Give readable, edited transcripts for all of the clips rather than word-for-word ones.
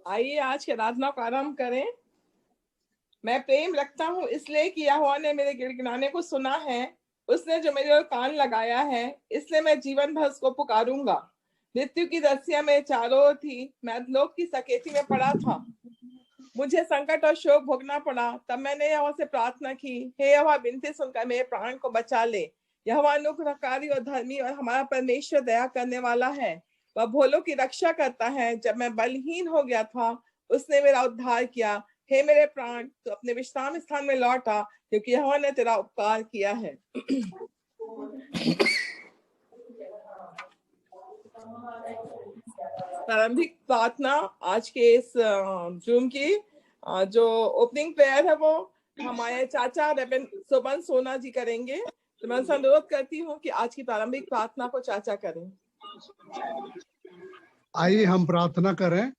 आइए आज की आराधना को आरंभ करें। मैं प्रेम रखता हूँ इसलिए कि यहोवा ने मेरे गिड़गिड़ाने को सुना है। उसने जो मेरे ओर कान लगाया है, इसलिए मैं जीवन भर उसको पुकारूंगा। मृत्यु की रस्सियां मेरे चारों ओर थी, मैं अधोलोक की सकेती में पड़ा था। मुझे संकट और शोक भोगना पड़ा। तब मैंने यहोवा से प्रार्थना की, हे यहोवा, विनती सुनकर मेरे प्राण को बचा ले। यहोवा अनुग्रहकारी और धर्मी और हमारा परमेश्वर दया करने वाला है। वह भोलों की रक्षा करता है। जब मैं बलहीन हो गया था, उसने मेरा उद्धार किया। हे मेरे प्राण, तू अपने विश्राम स्थान में लौट आ, क्योंकि यहोवा ने तेरा उपकार किया है। प्रारंभिक प्रार्थना आज के इस जूम की जो ओपनिंग प्रेयर है वो हमारे चाचा रेवेन सुमन सोना जी करेंगे। तो मैं उनसे अनुरोध करती हूँ कि आज की प्रारंभिक प्रार्थना को चाचा करें। आइए हम प्रार्थना करें।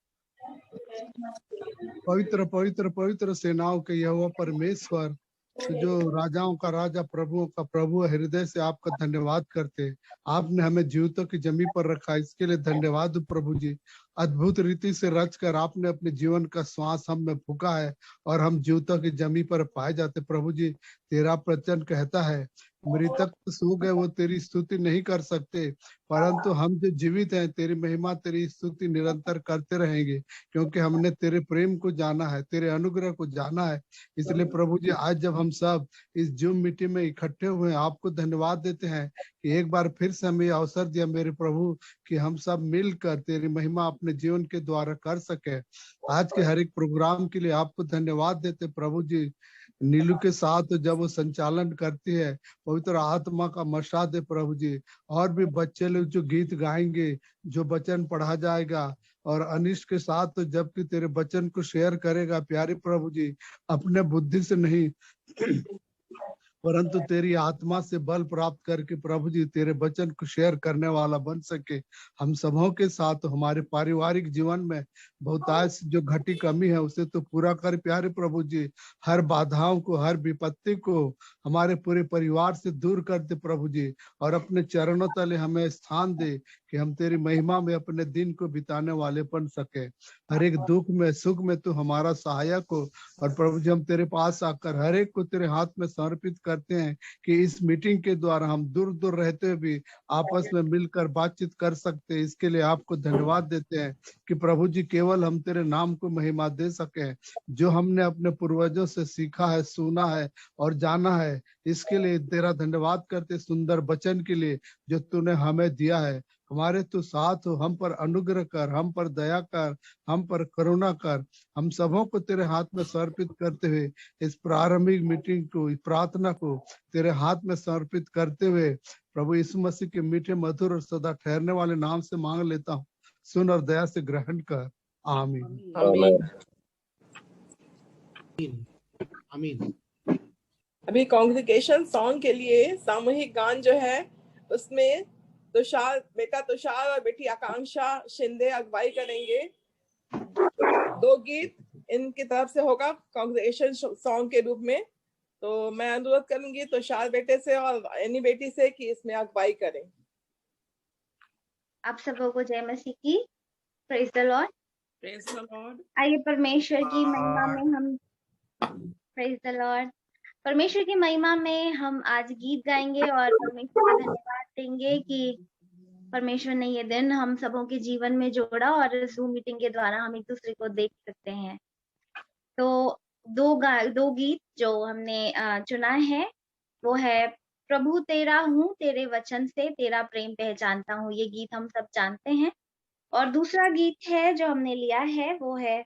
पवित्र पवित्र पवित्र सेनाओं के यहोवा परमेश्वर, जो राजाओं का राजा, प्रभुओं का प्रभु, हृदय से आपका धन्यवाद करते। आपने हमें जीवितों की जमीन पर रखा, इसके लिए धन्यवाद प्रभु जी। अद्भुत रीति से रचकर आपने अपने जीवन का श्वास हम में फूका है और हम जीवितों की जमीन पर पाए जाते। प्रभु जी, तेरा वचन कहता है, मृतक सो गए, वो तेरी स्तुति नहीं कर सकते, परंतु हम जो जीवित हैं तेरी महिमा, तेरी स्तुति निरंतर करते रहेंगे, क्योंकि हमने तेरे प्रेम को जाना है, तेरे अनुग्रह को जाना है। इसलिए प्रभु जी, आज जब हम सब इस जूम मीटिंग में इकट्ठे हुए हैं, आपको धन्यवाद देते हैं कि एक बार फिर से हमें अवसर दिया मेरे प्रभु कि हम सब मिलकर तेरी महिमा अपने जीवन के द्वारा कर सके। आज के हर एक प्रोग्राम के लिए आपको धन्यवाद देते प्रभु जी। नीलू के साथ जब वो संचालन करती है, पवित्र आत्मा का मशा दे प्रभु जी। और भी बच्चे लोग जो गीत गाएंगे, जो वचन पढ़ा जाएगा, और अनिश के साथ तो जबकि तेरे वचन को शेयर करेगा, प्यारे प्रभु जी, अपने बुद्धि से नहीं परंतु तेरी आत्मा से बल प्राप्त करके प्रभु जी तेरे वचन को शेयर करने वाला बन सके। हम सबों के साथ हमारे पारिवारिक जीवन में बहुतायत जो घटी कमी है उसे तो पूरा कर प्यारे प्रभु जी। हर बाधाओं को, हर विपत्ति को हमारे पूरे परिवार से दूर कर दे प्रभु जी, और अपने चरणों तले हमें स्थान दे कि हम तेरी महिमा में अपने दिन को बिताने वाले बन सके। हर एक दुख में सुख में तू हमारा सहायक हो। और प्रभु जी, हम तेरे पास आकर हर एक को तेरे हाथ में समर्पित करते हैं कि इस मीटिंग के द्वारा हम दूर दूर रहते हुए भी आपस में मिलकर बातचीत कर सकते हैं। इसके लिए आपको धन्यवाद देते हैं कि प्रभु जी केवल हम तेरे नाम को महिमा दे सके। जो हमने अपने पूर्वजों से सीखा है, सुना है और जाना है, इसके लिए तेरा धन्यवाद करते, सुंदर वचन के लिए जो तूने हमें दिया है। हमारे तो साथ हो, हम पर अनुग्रह कर, हम पर दया कर, हम पर करुणा कर। हम सबों को तेरे हाथ में समर्पित करते हुए इस प्रारंभिक मीटिंग को, इस प्रार्थना को तेरे हाथ में समर्पित करते हुए प्रभु यीशु मसीह के मीठे, मधुर और सदा ठहरने वाले नाम से मांग लेता हूँ। सुन और दया से ग्रहण कर। आमीन आमीन। आमीन। अभी कांग्रेगेशन सॉन्ग के लिए सामूहिक गान जो है उसमें बेटा तुषार और बेटी आकांक्षा शिंदे अगुवाई करेंगे। 2 गीत इनकी तरफ से होगा कांग्रेगेशन सॉन्ग के रूप में। तो मैं अनुरोध करूंगी तुषार बेटे से और एनी बेटी से कि इसमें अगुवाई करें। आप सबों को जय मसीह की। Praise the Lord. Praise the Lord. आइए परमेश्वर की महिमा में हम प्रेज द लॉर्ड। परमेश्वर की महिमा में हम आज गीत गाएंगे और परमेश्वर का धन्यवाद देंगे कि परमेश्वर ने ये दिन हम सबों के जीवन में जोड़ा और जूम मीटिंग के द्वारा हम एक दूसरे को देख सकते हैं। तो दो गीत जो हमने चुना है वो है प्रभु तेरा हूँ, तेरे वचन से तेरा प्रेम पहचानता हूँ। ये गीत हम सब जानते हैं। और दूसरा गीत है जो हमने लिया है वो है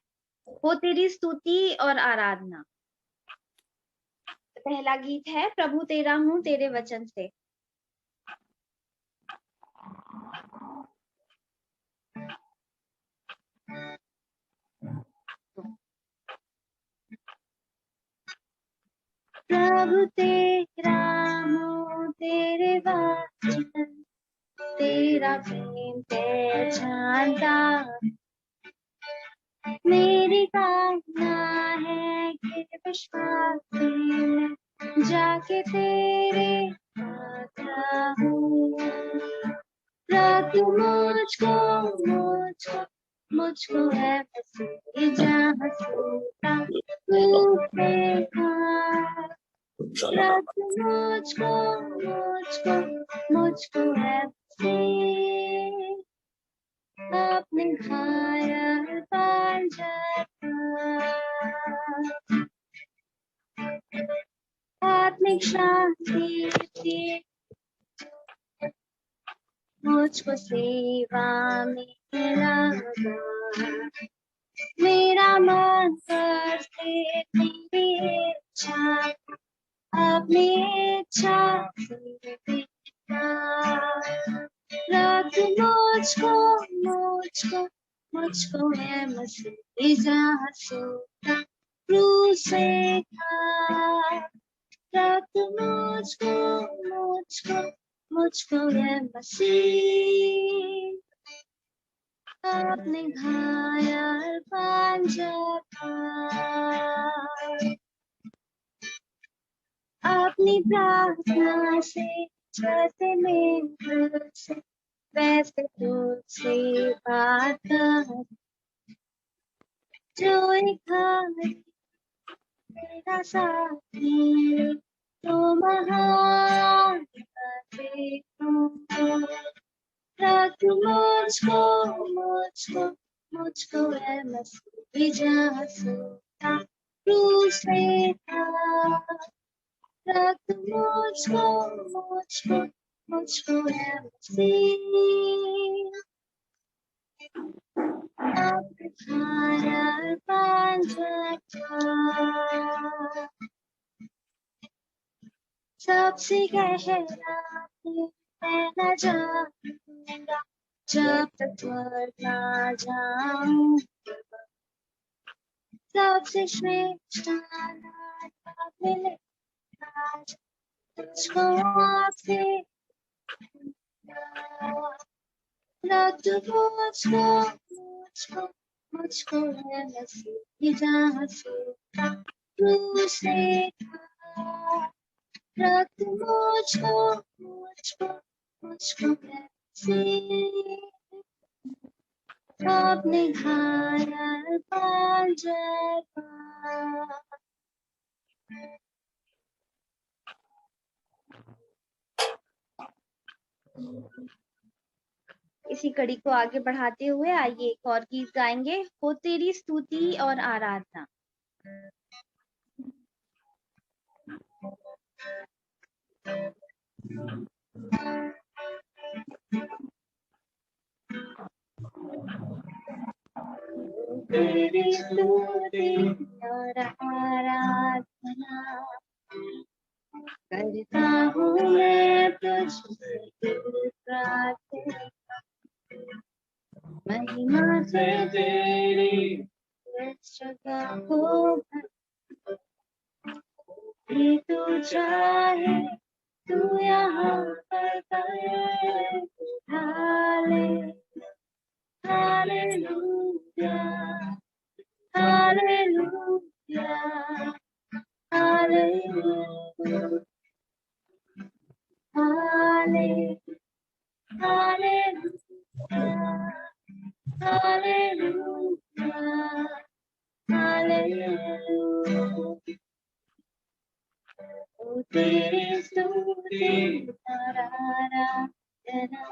हो तेरी स्तुति और आराधना। पहला गीत है प्रभु तेरा हूँ, तेरे वचन से। प्रभु तेरा हूँ, तेरे वचन, तेरा प्रेम पहचानता। मेरी कामना है कि विश्वास में जाके तेरे पास रहूं। प्रभु मुझको मुझको है मसीह जहाँ सोता तू देखा। रख मुझको मुझको मुझको है मसीह अपने घायल पंजर पर। आत्मिक शांति थी मुझको सेवा में लगा। मेरा मन करते तेरी इच्छा अपनी इच्छा से देखा। रख मुझको मुझको मुझको है मसीह जहाँ सोता क्रूस से था। रख मुझको मुझको मुझको है मसीह अपने घायल पंजर पर। अपनी प्रार्थना से जैसे मेरे से वैसे तुझसे बात कर। जो एक मेरा साथी तो महान देखूं। रख मुझको मुझको मुझको है मसीह जहाँ सोता क्रूस से था। रख मुझको मुझको मुझको है मसीह अपने घायल पंजर पर। सबसे गहरा मैं न जाऊंगा जब तक मर ना जाऊं। सबसे श्रेष्ठ मिले तुझको आपसे रख मुझको मुझको मुझको है मसीह जहाँ सोता क्रूस से था। रख मुझको मुझको मुझको है मसीह अपने घायल पंजर पर। इसी कड़ी को आगे बढ़ाते हुए आइए एक और गीत गाएंगे, हो तेरी स्तुति और आराधना। तेरी स्तुति और आराधना करता हूँ मैं तुझसे प्रार्थना। महिमा से तेरी इस जगह को भी तू चाहे तू यहाँ पर करे। हाले हालेलुया हालेलुया हालेलुया हाले हालेलुया हालेलुया हालेलुया। ओ तेरी स्तुति और आराधना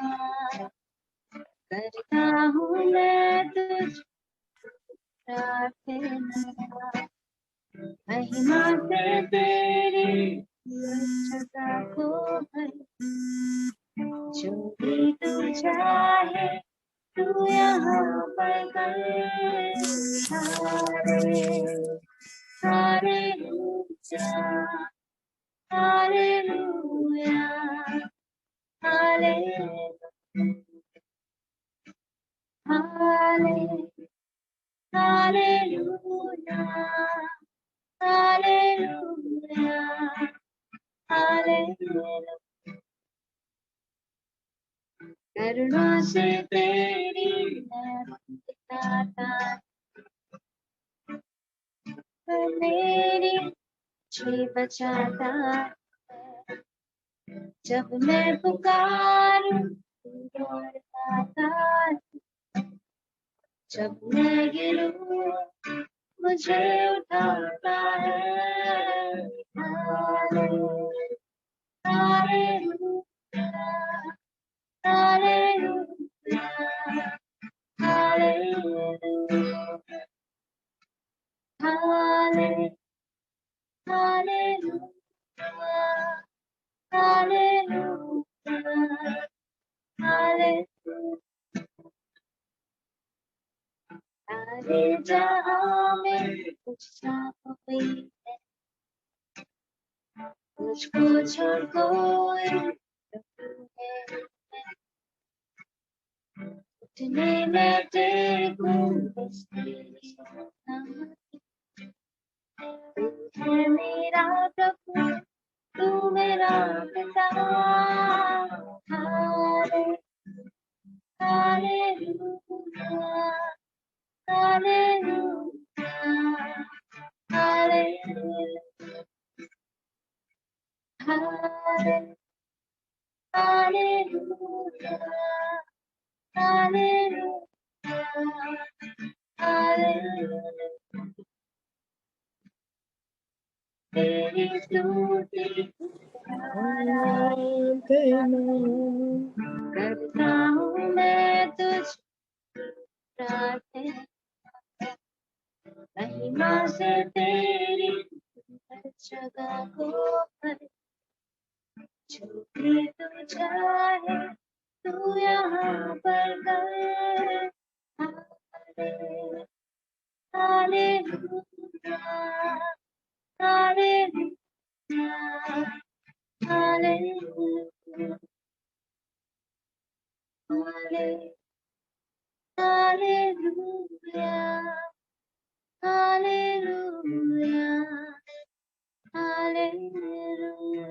करता हूँ मैं तुझ प्रार्थना। महिमा से तेरी जगह को भर। जो भी तू चाहे तू यहाँ पर कर। Hallelujah hallelujah hallelujah hallelujah hallelujah hallelujah. करुणा से तेरी मैं दिखाता मेरी मुझे बचाता है। जब मैं पुकारूं तू दौड़ता है। जब मैं गिरूं मुझे उठाता है। Hallelujah, hallelujah, hallelujah, hallelujah, hallelujah, hallelujah. सारे जहां में तुझसा कोई है, मुझको छोड़ कोई नहीं है। उठने में देखूं बस तेरी नाम, तू है मेरा प्रभु, तू मेरा पिता। हाले hallelujah, hallelujah, hallelujah, hallelujah, hallelujah, hallelujah. तेरी स्तुति करता हूँ मैं तुझ प्रार्थना, महिमा से तेरी हर जगह को भर। जो भी तू चाहे तू यहाँ पर कर। Hallelujah, hallelujah, hallelujah, hallelujah, hallelujah, hallelujah.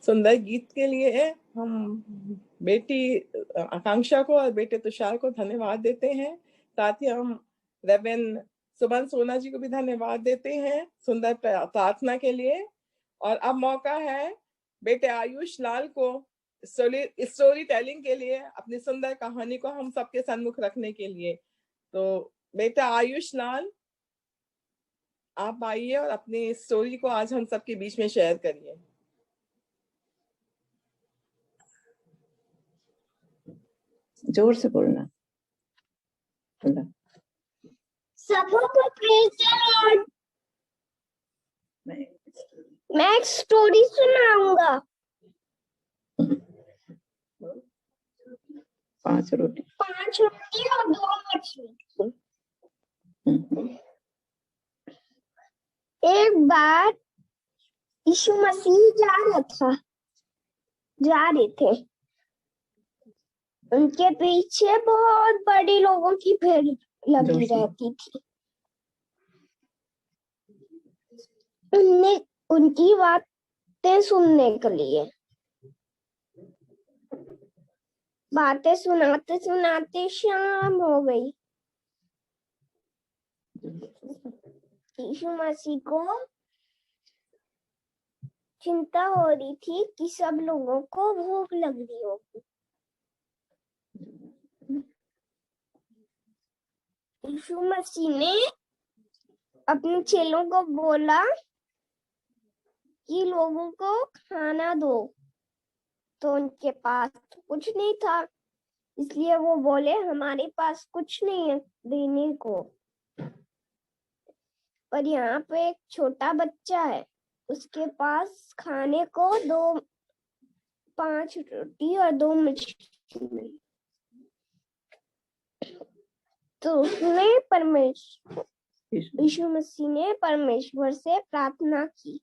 सुंदर गीत के लिए हम बेटी आकांक्षा को और बेटे तुषार को धन्यवाद देते हैं। साथ ही हम रेवेन सुमन सोना जी को भी धन्यवाद देते हैं सुंदर प्रार्थना के लिए। और अब मौका है बेटे आयुष लाल को स्टोरी टेलिंग के लिए, अपनी सुंदर कहानी को हम सबके सम्मुख रखने के लिए। तो बेटा आयुष लाल, आप आइए और अपनी स्टोरी को आज हम सबके बीच में शेयर करिए। जोर से बोलना। सबको प्रेज द लॉर्ड। मैं एक स्टोरी सुनाऊंगा। 5 रोटी 5 रोटी और 2 मछली। एक बार यीशु मसीह जा रहे थे। उनके पीछे बहुत बड़ी लोगों की भीड़ लगी रहती थी। उनकी बातें सुनने के लिए। बातें सुनाते सुनाते शाम हो गई। यीशु मसीह को चिंता हो रही थी कि सब लोगों को भूख लग रही होगी। यीशु मसीह ने अपने चेलों को बोला कि लोगों को खाना दो। तो उनके पास तो कुछ नहीं था, इसलिए वो बोले हमारे पास कुछ नहीं है देने को। पर यहाँ पे एक छोटा बच्चा है, उसके पास खाने को 5 रोटी और 2 मछली। तो उसने यीशु मसीह ने परमेश्वर से प्रार्थना की।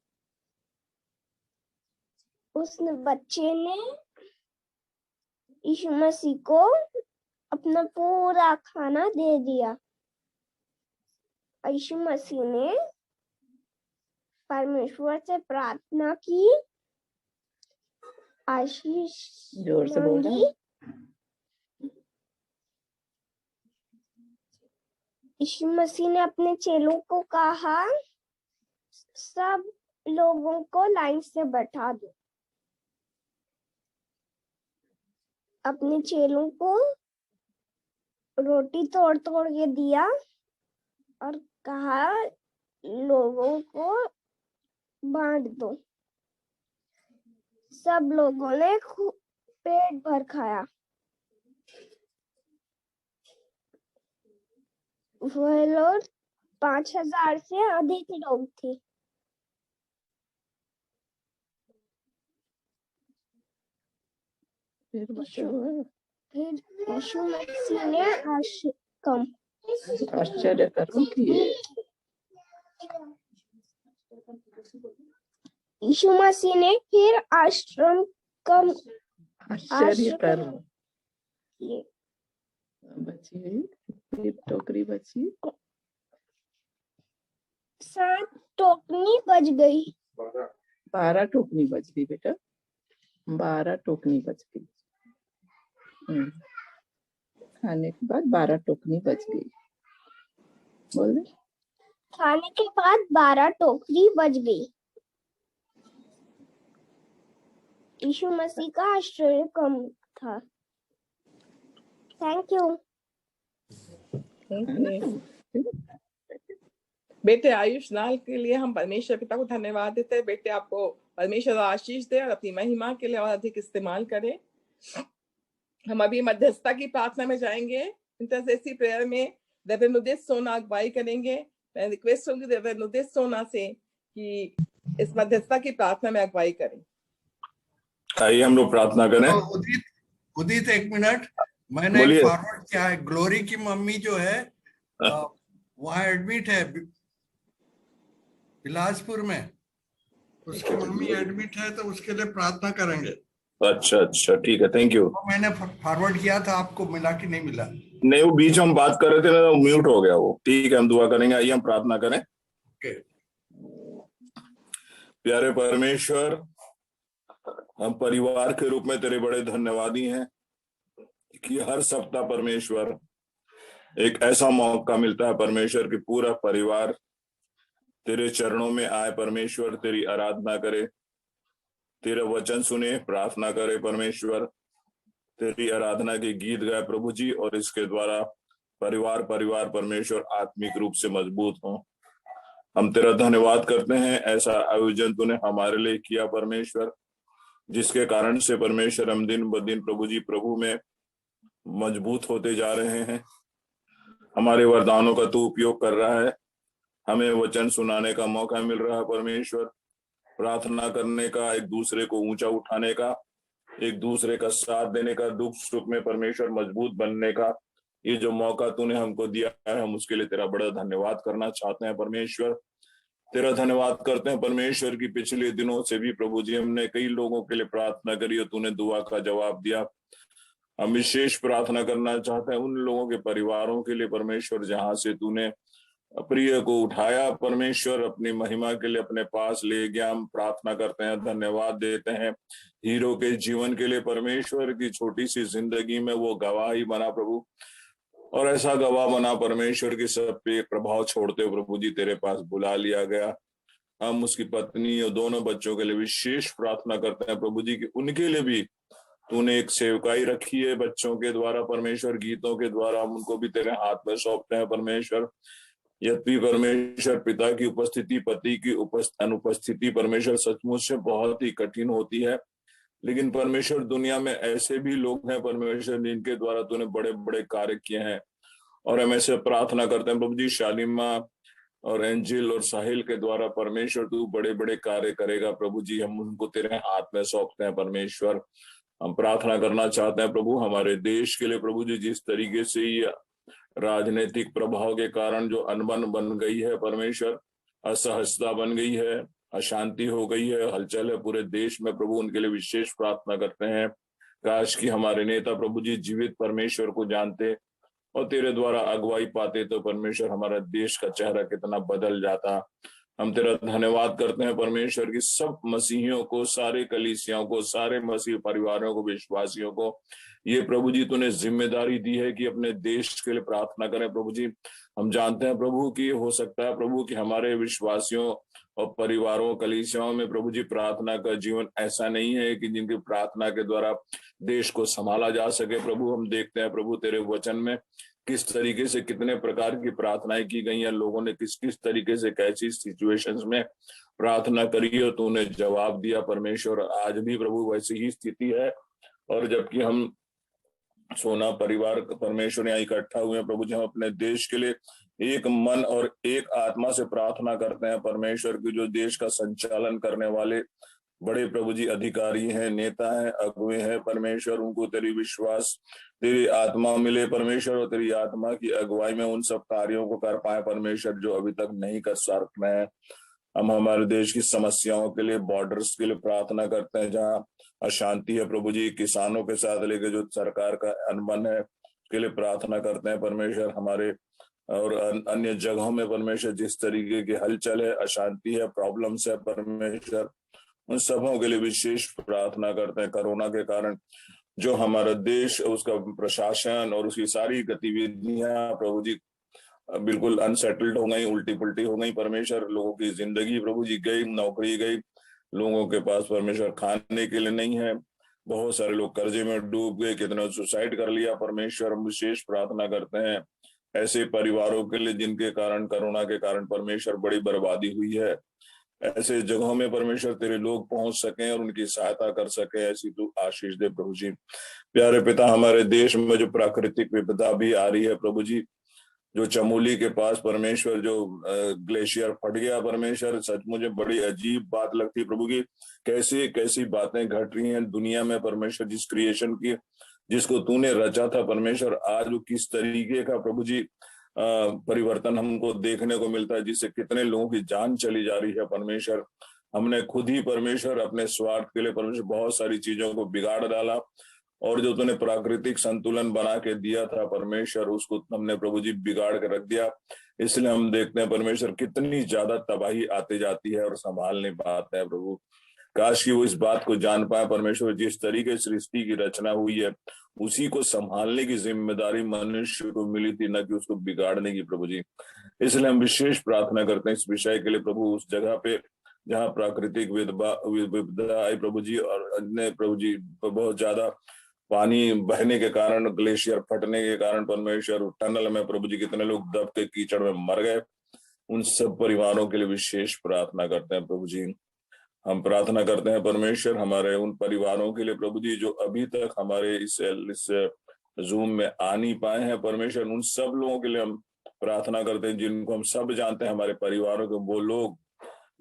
उस बच्चे ने यीशु मसीह को अपना पूरा खाना दे दिया। यीशु मसीह ने परमेश्वर से प्रार्थना की, आशीष जोर से मांगी। यीशु मसीह ने अपने चेलों को कहा सब लोगों को लाइन से बैठा दो। अपने चेलों को रोटी तोड़ तोड़ के दिया और कहा लोगों को बांट दो। सब लोगों ने खूब पेट भर खाया। वह लोग 5000 से अधिक लोग थे। फिर यीशु बताओ। फिर यीशु मसीह ने आश्चर्य कर्म किए। यीशु मसीह ने फिर आश्रम कम आश्चर्य कर्म किए। बची, फिर टोकरी बची। 7 टोकनी बच गई। 12 टोकनी बच गई बेटा, 12 टोकनी बच गई। खाने के बाद 12 टोकनी बच गई। बोले खाने के बाद 12 टोकरी बच गई। यीशु मसीह का आश्चर्य कम था। Thank you. बेटे आयुष नाल के लिए हम परमेश्वर पिता को धन्यवाद देते हैं। बेटे आपको परमेश्वर आशीष दे और अपनी महिमा के लिए और अधिक इस्तेमाल करे। हम अभी मध्यस्थता की प्रार्थना में जाएंगे। इंटरसेसी प्रेयर में रेवरेंड उदित सोना अगुवाई करेंगे। मैं रिक्वेस्ट करूंगी रेवरेंड उदित सोना से कि इस मध्यस्थता की प्रार्थना में अगुवाई करें। आइए हम लोग प्रार्थना करें। उदित एक मिनट, मैंने एक फॉरवर्ड किया है। ग्लोरी की मम्मी जो है वहाँ एडमिट है बिलासपुर में, उसकी मम्मी एडमिट है, तो उसके लिए प्रार्थना करेंगे। अच्छा ठीक है, थैंक यू। तो मैंने फॉरवर्ड किया था, आपको मिला कि नहीं मिला? नहीं, वो बीच में हम बात कर रहे थे ना, वो म्यूट हो गया वो। ठीक है, हम दुआ करेंगे। आइए हम प्रार्थना करें। प्यारे परमेश्वर, हम परिवार के रूप में तेरे बड़े धन्यवादी हैं कि हर सप्ताह परमेश्वर एक ऐसा मौका मिलता है परमेश्वर कि पूरा परिवार तेरे चरणों में आए, परमेश्वर तेरी आराधना करे, तेरा वचन सुने, प्रार्थना करे, परमेश्वर तेरी आराधना के गीत गाए प्रभु जी, और इसके द्वारा परिवार परमेश्वर आत्मिक रूप से मजबूत हो। हम तेरा धन्यवाद करते हैं, ऐसा आयोजन तूने हमारे लिए किया परमेश्वर, जिसके कारण से परमेश्वर हम दिन ब दिन प्रभु जी प्रभु में मजबूत होते जा रहे हैं। हमारे वरदानों का तू उपयोग कर रहा है, हमें वचन सुनाने का मौका मिल रहा है परमेश्वर, प्रार्थना करने का, एक दूसरे को ऊंचा उठाने का, एक दूसरे का साथ देने का, दुख सुख में परमेश्वर मजबूत बनने का ये जो मौका तूने हमको दिया है, हम उसके लिए तेरा बड़ा धन्यवाद करना चाहते हैं परमेश्वर। तेरा धन्यवाद करते हैं परमेश्वर की पिछले दिनों से भी प्रभु जी हमने कई लोगों के लिए प्रार्थना करी और तूने दुआ का जवाब दिया। हम विशेष प्रार्थना करना चाहते हैं उन लोगों के परिवारों के लिए परमेश्वर जहां से तूने प्रिय को उठाया परमेश्वर, अपनी महिमा के लिए अपने पास ले गया। हम प्रार्थना करते हैं, धन्यवाद देते हैं हीरो के जीवन के लिए परमेश्वर की छोटी सी जिंदगी में वो गवाह ही बना प्रभु, और ऐसा गवाह बना परमेश्वर की सब पे एक प्रभाव छोड़ते हुए प्रभु जी तेरे पास बुला लिया गया। हम उसकी पत्नी और दोनों बच्चों के लिए विशेष प्रार्थना करते हैं प्रभु जी कि उनके लिए भी तूने एक सेवकाई रखी है बच्चों के द्वारा परमेश्वर, गीतों के द्वारा, हम उनको भी तेरे हाथ में सौंपते हैं परमेश्वर। यद्यपि परमेश्वर पिता की उपस्थिति, पति की अनुपस्थिति परमेश्वर सचमुच से बहुत ही कठिन होती है, लेकिन परमेश्वर दुनिया में ऐसे भी लोग हैं परमेश्वर जिनके द्वारा तूने बड़े बड़े कार्य किए हैं, और हम ऐसे प्रार्थना करते हैं प्रभु जी शालिमा और एंजिल और साहिल के द्वारा परमेश्वर तू बड़े बड़े कार्य करेगा प्रभु जी, हम उनको तेरे हाथ में सौंपते हैं परमेश्वर। हम प्रार्थना करना चाहते हैं प्रभु हमारे देश के लिए प्रभु जी, जिस तरीके से ये राजनीतिक प्रभाव के कारण जो अनबन बन गई है परमेश्वर, असहजता बन गई है, अशांति हो गई है, हलचल है पूरे देश में प्रभु, उनके लिए विशेष प्रार्थना करते हैं। काश कि हमारे नेता प्रभु जी जीवित परमेश्वर को जानते और तेरे द्वारा अगुवाई पाते तो परमेश्वर हमारा देश का चेहरा कितना बदल जाता। हम तेरा धन्यवाद करते हैं परमेश्वर की सब मसीहियों को, सारे कलीसियाओं को, सारे मसीह परिवारों को, विश्वासियों को ये प्रभु जी तूने जिम्मेदारी दी है कि अपने देश के लिए प्रार्थना करें। प्रभु जी हम जानते हैं प्रभु कि हो सकता है प्रभु कि हमारे विश्वासियों और परिवारों कलीसियाओं में प्रभु जी प्रार्थना का जीवन ऐसा नहीं है कि जिनकी प्रार्थना के द्वारा देश को संभाला जा सके। प्रभु हम देखते हैं प्रभु तेरे वचन में किस तरीके से कितने प्रकार की प्रार्थनाएं की गई हैं, लोगों ने किस किस तरीके से कैसी सिचुएशंस में प्रार्थना करी और तूने जवाब दिया परमेश्वर। आज भी प्रभु वैसी ही स्थिति है। और जबकि हम सोना परिवार परमेश्वर यहाँ इकट्ठा हुए हैं प्रभु जी, हम अपने देश के लिए एक मन और एक आत्मा से प्रार्थना करते हैं परमेश्वर की जो देश का संचालन करने वाले बड़े प्रभु जी अधिकारी हैं, नेता हैं, अगुवे हैं परमेश्वर, उनको तेरी विश्वास तेरी आत्मा मिले परमेश्वर, और तेरी आत्मा की अगुवाई में उन सब कार्यों को कर पाए परमेश्वर जो अभी तक नहीं कर सकते हैं। हम हमारे देश की समस्याओं के लिए, बॉर्डर्स के लिए प्रार्थना करते हैं, जहाँ अशांति है प्रभु जी, किसानों के साथ लेके जो सरकार का अनबन है उसके लिए प्रार्थना करते हैं परमेश्वर। हमारे और अन्य जगहों में परमेश्वर जिस तरीके की हलचल है, अशांति है, प्रॉब्लम्स है परमेश्वर, उन सबों के लिए विशेष प्रार्थना करते हैं। कोरोना के कारण जो हमारा देश, उसका प्रशासन और उसकी सारी गतिविधियां प्रभु जी बिल्कुल अनसेटल्ड हो गई, उल्टी पुल्टी हो गई परमेश्वर। लोगों की जिंदगी प्रभु जी गई, नौकरी गई, लोगों के पास परमेश्वर खाने के लिए नहीं है, बहुत सारे लोग कर्जे में डूब गए, कितने सुसाइड कर लिया परमेश्वर। हम विशेष प्रार्थना करते हैं ऐसे परिवारों के लिए जिनके कारण, कोरोना के कारण परमेश्वर बड़ी बर्बादी हुई है। ऐसे जगहों में परमेश्वर तेरे लोग पहुंच सकें और उनकी सहायता कर सके, ऐसी तू आशीष दे प्रभु जी। प्यारे पिता, हमारे देश में जो प्राकृतिक विपदा भी आ रही है प्रभु जी, जो चमोली के पास परमेश्वर जो ग्लेशियर फट गया परमेश्वर, सच मुझे बड़ी अजीब बात लगती प्रभु की, कैसी कैसी बातें घट रही हैं दुनिया में परमेश्वर। जिस क्रिएशन की जिसको तूने रचा था परमेश्वर, आज वो किस तरीके का प्रभु जी परिवर्तन हमको देखने को मिलता है, जिससे कितने लोगों की जान चली जा रही है परमेश्वर। हमने खुद ही परमेश्वर अपने स्वार्थ के लिए परमेश्वर बहुत सारी चीजों को बिगाड़ डाला, और जो तूने प्राकृतिक संतुलन बना के दिया था परमेश्वर, उसको हमने प्रभु जी बिगाड़ के रख दिया। इसलिए हम देखते हैं परमेश्वर कितनी ज्यादा तबाही आती जाती है और संभाल नहीं पाते हैं प्रभु। काश कि वो इस बात को जान पाए परमेश्वर, जिस तरीके से सृष्टि की रचना हुई है उसी को संभालने की जिम्मेदारी मनुष्य को मिली थी, न कि उसको बिगाड़ने की प्रभु जी। इसलिए हम विशेष प्रार्थना करते हैं इस विषय के लिए प्रभु, उस जगह पे जहाँ प्राकृतिक विपदा आई प्रभु जी, और अन्य प्रभु जी बहुत ज्यादा पानी बहने के कारण, ग्लेशियर फटने के कारण परमेश्वर, टनल में प्रभु जी कितने लोग दब के कीचड़ में मर गए, उन सब परिवारों के लिए विशेष प्रार्थना करते हैं प्रभु जी। हम प्रार्थना करते हैं परमेश्वर हमारे उन परिवारों के लिए प्रभु जी जो अभी तक हमारे इस जूम में आ नहीं पाए हैं परमेश्वर, उन सब लोगों के लिए हम प्रार्थना करते हैं जिनको हम सब जानते हैं, हमारे परिवारों के वो लोग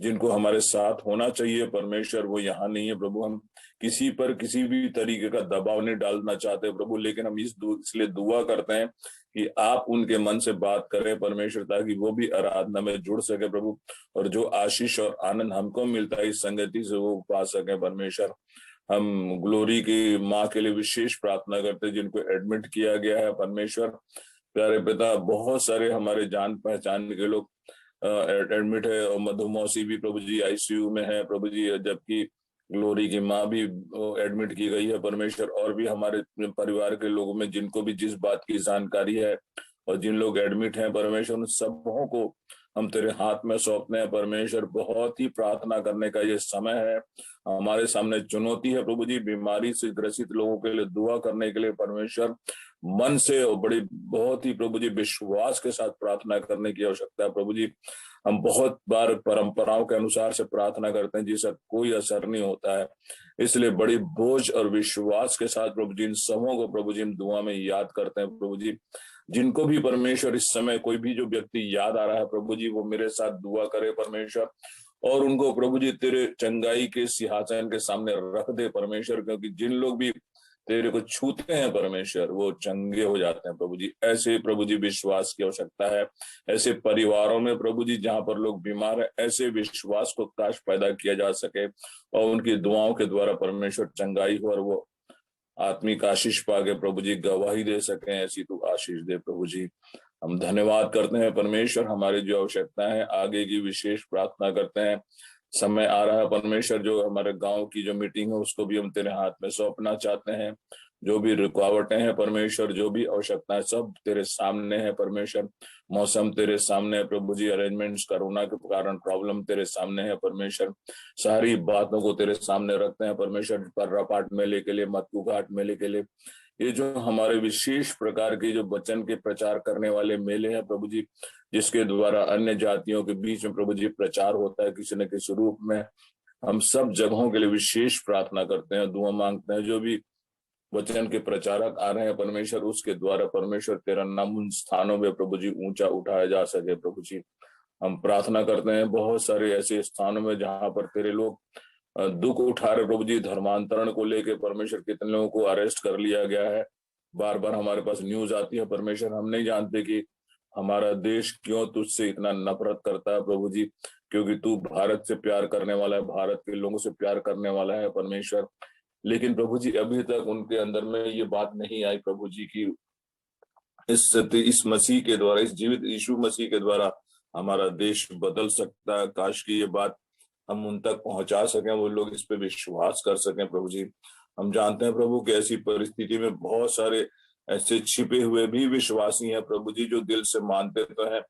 जिनको हमारे साथ होना चाहिए परमेश्वर, वो यहाँ नहीं है प्रभु। हम किसी पर किसी भी तरीके का दबाव नहीं डालना चाहते प्रभु, लेकिन हम इसलिए दुआ करते हैं कि आप उनके मन से बात करें परमेश्वर, ताकि वो भी आराधना में जुड़ सके प्रभु, और जो आशीष और आनंद हमको मिलता है इस संगति से वो पा सके परमेश्वर। हम ग्लोरी की माँ के लिए विशेष प्रार्थना करते हैं जिनको एडमिट किया गया है परमेश्वर। प्यारे पिता, बहुत सारे हमारे जान पहचान के लोग एडमिट है, और मधुमौसी भी प्रभु जी आईसीयू में है प्रभु जी, जबकि ग्लोरी की माँ भी एडमिट की गई है परमेश्वर, और भी हमारे परिवार के लोगों में जिनको भी जिस बात की जानकारी है और जिन लोग एडमिट हैं परमेश्वर, उन सबों को हम तेरे हाथ में सौंपते हैं परमेश्वर। बहुत ही प्रार्थना करने का ये समय है, हमारे सामने चुनौती है प्रभु जी, बीमारी से ग्रसित लोगों के लिए दुआ करने के लिए परमेश्वर, मन से और बड़ी बहुत ही प्रभु जी विश्वास के साथ प्रार्थना करने की आवश्यकता है प्रभु जी। हम बहुत बार परंपराओं के अनुसार से प्रार्थना करते हैं जिसका कोई असर नहीं होता है, इसलिए बड़ी बोझ और विश्वास के साथ प्रभु जी इन सबों को प्रभु जी हम दुआ में याद करते हैं प्रभु जी। जिनको भी परमेश्वर इस समय कोई भी जो व्यक्ति याद आ रहा है प्रभु जी, वो मेरे साथ दुआ करे परमेश्वर, और उनको प्रभु जी तेरे चंगाई के सिंहासन के सामने रख दे परमेश्वर, क्योंकि जिन लोग भी तेरे को छूते हैं परमेश्वर वो चंगे हो जाते हैं प्रभु जी। ऐसे प्रभु जी विश्वास की आवश्यकता है, ऐसे परिवारों में प्रभु जी जहां पर लोग बीमार है, ऐसे विश्वास को काश पैदा किया जा सके और उनकी दुआओं के द्वारा परमेश्वर चंगाई हो और वो आत्मिक आशीष पाके प्रभु जी गवाही दे सकें, ऐसी तू आशीष दे प्रभु जी। हम धन्यवाद करते हैं परमेश्वर, हमारी जो आवश्यकता है आगे की विशेष प्रार्थना करते हैं। समय आ रहा है परमेश्वर, जो हमारे गांव की जो मीटिंग है उसको भी हम तेरे हाथ में सौंपना चाहते हैं। जो भी रुकावटें हैं परमेश्वर, जो भी आवश्यकताएं, सब तेरे सामने है परमेश्वर। मौसम तेरे सामने है प्रभु जी, अरेंजमेंट्स कोरोना के कारण प्रॉब्लम तेरे सामने है परमेश्वर। सारी बातों को तेरे सामने रखते हैं परमेश्वर। पर्रापाट मेले के लिए, मत्तू घाट मेले के लिए, ये जो हमारे विशेष प्रकार के जो वचन के प्रचार करने वाले मेले हैं प्रभु जी, जिसके द्वारा अन्य जातियों के बीच में प्रभु जी प्रचार होता है किसी न किसी रूप में, हम सब जगहों के लिए विशेष प्रार्थना करते हैं, दुआ मांगते हैं। जो भी वचन के प्रचारक आ रहे हैं परमेश्वर, उसके द्वारा परमेश्वर तेरा नाम उन स्थानों में प्रभु जी ऊंचा उठाया जा सके प्रभु जी। हम प्रार्थना करते हैं बहुत सारे ऐसे स्थानों में जहां पर तेरे लोग दुख उठा रहे प्रभु जी, धर्मांतरण को लेके परमेश्वर कितने लोगों को अरेस्ट कर लिया गया है। बार बार हमारे पास न्यूज आती है परमेश्वर, हम नहीं जानते कि हमारा देश क्यों तुझसे इतना नफरत करता है प्रभु जी, क्योंकि तू भारत से प्यार करने वाला है, भारत के लोगों से प्यार करने वाला है परमेश्वर। लेकिन प्रभु जी अभी तक उनके अंदर में ये बात नहीं आई प्रभु जी की इस मसीह के द्वारा, इस जीवित यीशु मसीह के द्वारा हमारा देश बदल सकता है। काश की ये बात हम उन तक पहुंचा सकें, वो लोग इस पे विश्वास कर सकें प्रभु जी। हम जानते हैं प्रभु कि ऐसी परिस्थिति में बहुत सारे ऐसे छिपे हुए भी विश्वासी हैं प्रभु जी, जो दिल से मानते तो हैं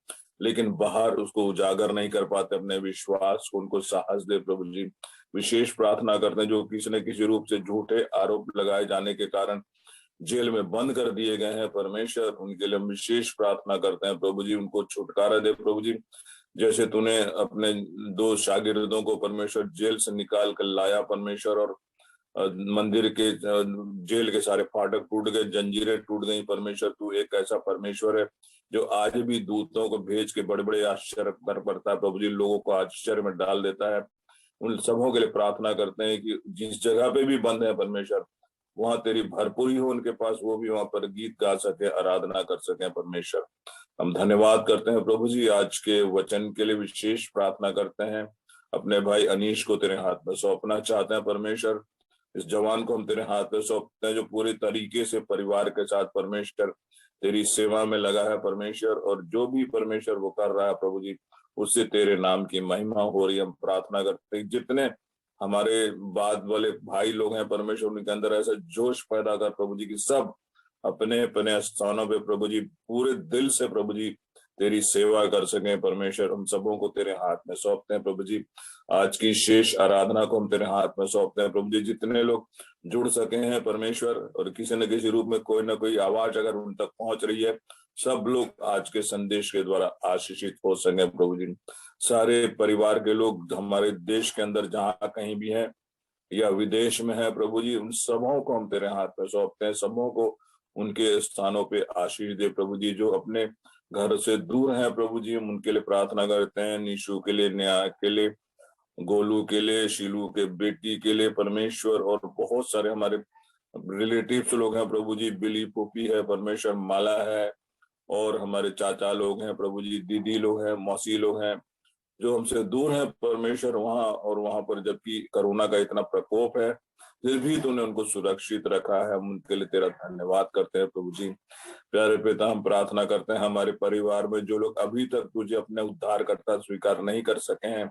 लेकिन बाहर उसको उजागर नहीं कर पाते अपने विश्वास को। उनको साहस दे प्रभु जी। विशेष प्रार्थना करते हैं जो किसी न किसी रूप से झूठे आरोप लगाए जाने के कारण जेल में बंद कर दिए गए हैं परमेश्वर, उनके लिए विशेष प्रार्थना करते हैं प्रभु जी। उनको छुटकारा दे प्रभु जी। जैसे तूने अपने 2 शागिर्दों को परमेश्वर जेल से निकाल कर लाया परमेश्वर, और मंदिर के जेल के सारे फाटक टूट गए, जंजीरें टूट गई परमेश्वर। तू एक ऐसा परमेश्वर है जो आज भी दूतों को भेज के बड़े बड़े आश्चर्य कर पड़ता है प्रभु जी, लोगों को आश्चर्य में डाल देता है। उन सबों के लिए प्रार्थना करते हैं कि जिस जगह पे भी बंद है परमेश्वर, वहां तेरी भरपूरी हो उनके पास, वो भी वहां पर गीत गा सके, आराधना कर सके परमेश्वर। हम धन्यवाद करते हैं प्रभु जी, आज के वचन के लिए विशेष प्रार्थना करते हैं। अपने भाई अनीश को तेरे हाथ में सौंपना चाहते हैं परमेश्वर। इस जवान को हम तेरे हाथ में सौंपते हैं जो पूरे तरीके से परिवार के साथ परमेश्वर तेरी सेवा में लगा है परमेश्वर, और जो भी परमेश्वर वो कर रहा है प्रभु जी, उससे तेरे नाम की महिमा हो रही है। हम प्रार्थना करते हैं जितने हमारे बाद वाले भाई लोग हैं परमेश्वर, उनके अंदर ऐसा जोश पैदा कर प्रभु जी की सब अपने अपने स्थानों पे प्रभु जी पूरे दिल से प्रभु जी तेरी सेवा कर सके परमेश्वर। हम सबों को तेरे हाथ में सौंपते हैं प्रभु जी। आज की शेष आराधना को हम तेरे हाथ में सौंपते हैं प्रभु जी। जितने लोग जुड़ सके हैं परमेश्वर, और किसी न किसी रूप में कोई ना कोई आवाज अगर उन तक पहुंच रही है, सब लोग आज के संदेश के द्वारा आशीषित हो सके प्रभु जी। सारे परिवार के लोग हमारे देश के अंदर जहां कहीं भी हैं या विदेश में है प्रभु जी, उन सबों को हम तेरे हाथ में सौंपते हैं। सबों को उनके स्थानों पे आशीष दे प्रभु जी। जो अपने घर से दूर हैं प्रभु जी, हम उनके लिए प्रार्थना करते हैं। निशु के लिए, न्याय के लिए, गोलू के लिए, शीलू के बेटी के लिए परमेश्वर, और बहुत सारे हमारे रिलेटिव्स लोग हैं प्रभु जी। बिली पुपी है परमेश्वर, माला है, और हमारे चाचा लोग हैं प्रभु जी, दीदी लोग हैं, मौसी लोग हैं जो हमसे दूर हैं परमेश्वर वहां। और वहां पर जबकि कोरोना का इतना प्रकोप है, फिर भी तूने उनको सुरक्षित रखा है। हम उनके लिए तेरा धन्यवाद करते हैं प्रभु जी। प्यारे पिता, हम प्रार्थना करते हैं हमारे परिवार में जो लोग अभी तक तुझे अपने उद्धारकर्ता स्वीकार नहीं कर सके हैं,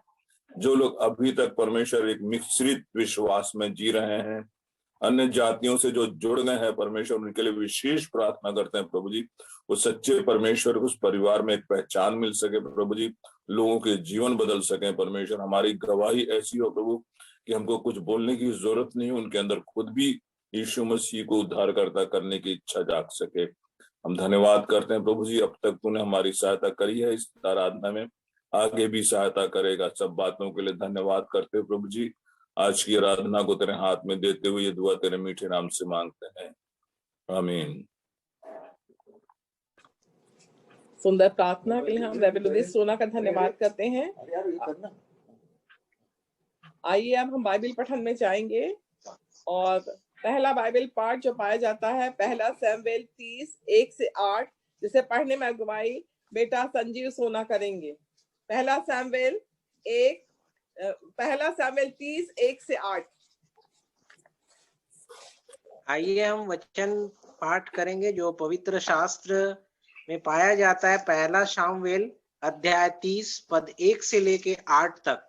जो लोग अभी तक परमेश्वर एक मिश्रित विश्वास में जी रहे हैं, अन्य जातियों से जो जुड़ गए हैं परमेश्वर, उनके लिए विशेष प्रार्थना करते हैं प्रभु जी। वो सच्चे परमेश्वर उस परिवार में एक पहचान मिल सके प्रभु जी, लोगों के जीवन बदल सके परमेश्वर। हमारी गवाही ऐसी हो प्रभु कि हमको कुछ बोलने की जरूरत नहीं, उनके अंदर खुद भी यीशु मसीह को उद्धारकर्ता करने की इच्छा जाग सके। हम धन्यवाद करते हैं प्रभु जी, अब तक तूने हमारी सहायता करी है इस आराधना में, आगे भी सहायता करेगा। सब बातों के लिए धन्यवाद करते हैं प्रभु जी। आज की आराधना को तेरे हाथ में देते हुए ये दुआ तेरे मीठे नाम से मांगते हैं, आमीन। सुंदर प्रार्थना के लिए हम रेबेल सोना का धन्यवाद करते हैं। आइए अब हम बाइबल पठन में जाएंगे, और पहला बाइबल पाठ जो पाया जाता है पहला शमूएल 30:1 से 8, जिसे पढ़ने में अगुवाई बेटा संजीव सोना करेंगे। पहला शमूएल 30:1 से 8। आइए हम वचन पाठ करेंगे जो पवित्र शास्त्र में पाया जाता है पहला शामुएल अध्याय 30 पद 1 से लेके 8 तक,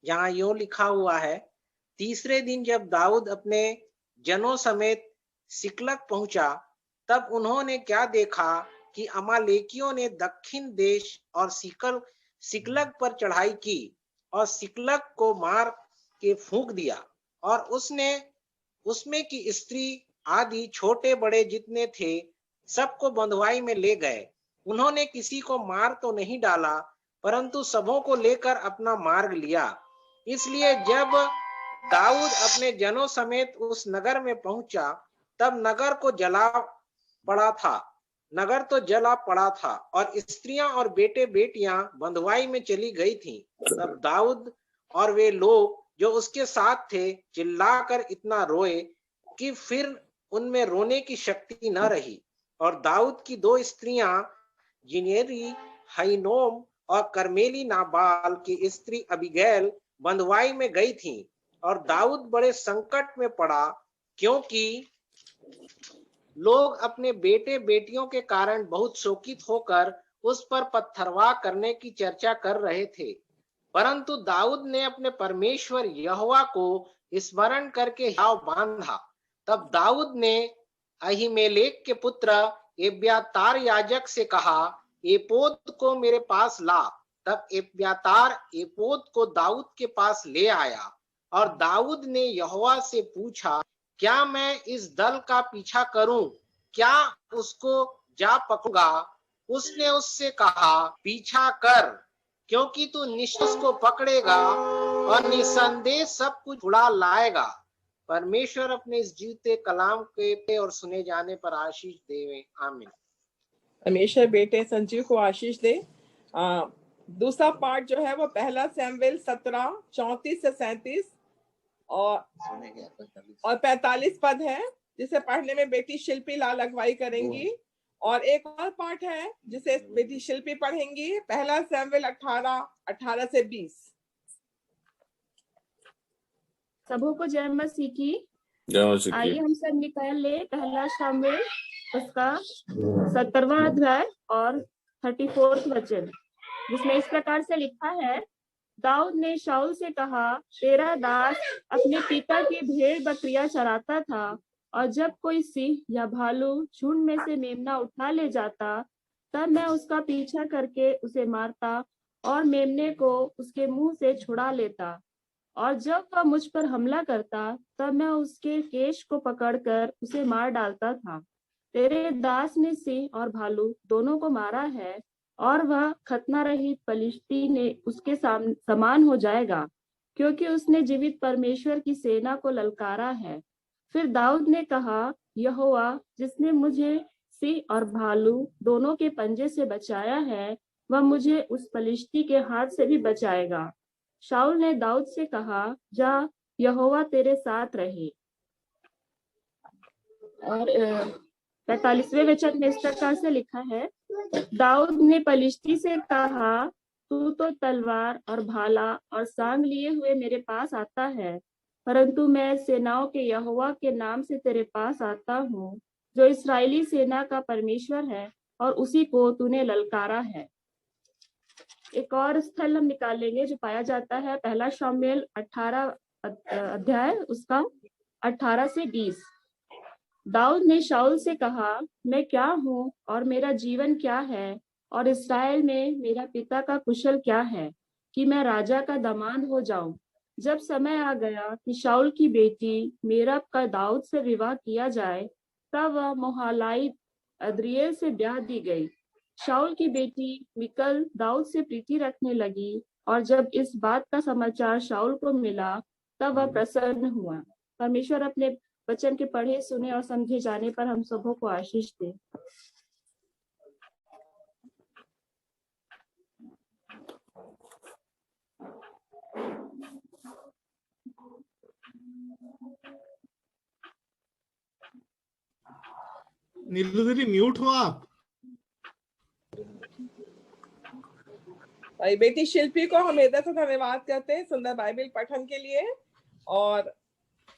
जहां यूं लिखा हुआ है, तीसरे दिन जब दाऊद अपने जनों समेत सिकलग पहुंचा, तब उन्होंने क्या देखा कि अमालेकियों ने दक्षिण देश और सिकलग पर चढ़ाई की और सिकलग को मार के फूंक दिया, और उसमें की स्त्री आदि छोटे बड़े जितने थे सबको बंधुआई में ले गए। उन्होंने किसी को मार तो नहीं डाला, परंतु सबों को लेकर अपना मार्ग लिया। इसलिए जब दाऊद अपने जनों समेत उस नगर में पहुंचा, तब नगर तो जला पड़ा था और स्त्रियां और बेटे बेटियां बंधुआई में चली गई थीं। तब दाऊद और वे लोग जो उसके साथ थे चिल्लाकर इतना रोए कि फिर उनमें रोने की शक्ति न रही। और दाऊद की 2 स्त्रियां जिनेरी हाइनोम और कर्मेली नाबाल की स्त्री अबीगैल बंधुआई में गई थीं। और दाऊद बड़े संकट में पड़ा, क्योंकि लोग अपने बेटे बेटियों के कारण बहुत शोकित होकर उस पर पत्थरवाह करने की चर्चा कर रहे थे। परंतु दाऊद ने अपने परमेश्वर यहोवा को स्मरण करके हियाव बांधा। तब दाऊद ने अहीमेलेक के पुत्र एब्यातार याजक से कहा, एपोद को मेरे पास ला। तब एब्यातार एपोद को दाऊद के पास ले आया, और दाऊद ने यहोवा से पूछा, क्या मैं इस दल का पीछा करूं? क्या उसको जा पकड़ूंगा? उसने उससे कहा, पीछा कर, क्योंकि तू निश्चय उसको पकड़ेगा और निसंदेह सब कुछ उड़ा लाएगा। परमेश्वर अपने इस जीवते कलाम के और सुने जाने पर आशीष देवे। आमीन। परमेश्वर बेटे संजीव को आशीष दे। दूसरा पार्ट जो है वो पहला सैमुएल 17 34 से 37 और 45 पद है, जिसे पढ़ने में बेटी शिल्पी लाल अगुवाई करेंगी। और एक और पार्ट है जिसे बेटी शिल्पी पढ़ेंगी, पहला सैमुएल 18 से 20। सबों को जय मसीह की। आइए हम सब निकाल ले पहला शामुएल उसका 17वां अध्याय और 34 वचन, जिसमें इस प्रकार से लिखा है, दाऊद ने शाऊल से कहा, तेरा दास अपने पिता की भेड़ बकरियां चराता था, और जब कोई सिंह या भालू झुंड में से मेमना उठा ले जाता, तब मैं उसका पीछा करके उसे मारता और मेमने को उसके मुंह से छुड़ा लेता। और जब वह मुझ पर हमला करता, तब मैं उसके केश को पकड़कर उसे मार डालता था। तेरे दास ने सिंह और भालू दोनों को मारा है, और वह खतना रहित पलिश्ती ने उसके समान हो जाएगा, क्योंकि उसने जीवित परमेश्वर की सेना को ललकारा है। फिर दाऊद ने कहा, यहोवा जिसने मुझे सिंह और भालू दोनों के पंजे से बचाया है, वह मुझे उस पलिश्ती के हाथ से भी बचाएगा। शाऊल ने दाऊद से कहा, जा, यहोवा तेरे साथ रहे। और 45वें वचन में इस प्रकार से लिखा है, दाऊद ने पलिश्ती से कहा, तू तो तलवार और भाला और सांग लिए हुए मेरे पास आता है, परंतु मैं सेनाओं के यहोवा के नाम से तेरे पास आता हूँ, जो इस्राएली सेना का परमेश्वर है, और उसी को तूने ललकारा है। एक और स्थल हम निकालेंगे जो पाया जाता है पहला शामुएल 18 अध्याय उसका 18 से 20। दाऊद ने शाऊल से कहा, मैं क्या हूँ और मेरा जीवन क्या है, और इस्राएल में मेरा पिता का कुशल क्या है, कि मैं राजा का दामाद हो जाऊं। जब समय आ गया कि शाऊल की बेटी मेरब का दाऊद से विवाह किया जाए, तब वह मोहालाइत अद्रिएल से ब्याह दी गई। शाऊल की बेटी मिकल दाऊद से प्रीति रखने लगी, और जब इस बात का समाचार शाऊल को मिला, तब वह प्रसन्न हुआ। परमेश्वर अपने वचन के पढ़े सुने और समझे जाने पर हम सबों को आशीष दे। नीलू दीदी म्यूट हो आप। भाई बेटी शिल्पी को हम हृदय से धन्यवाद करते हैं सुंदर बाइबल पठन के लिए। और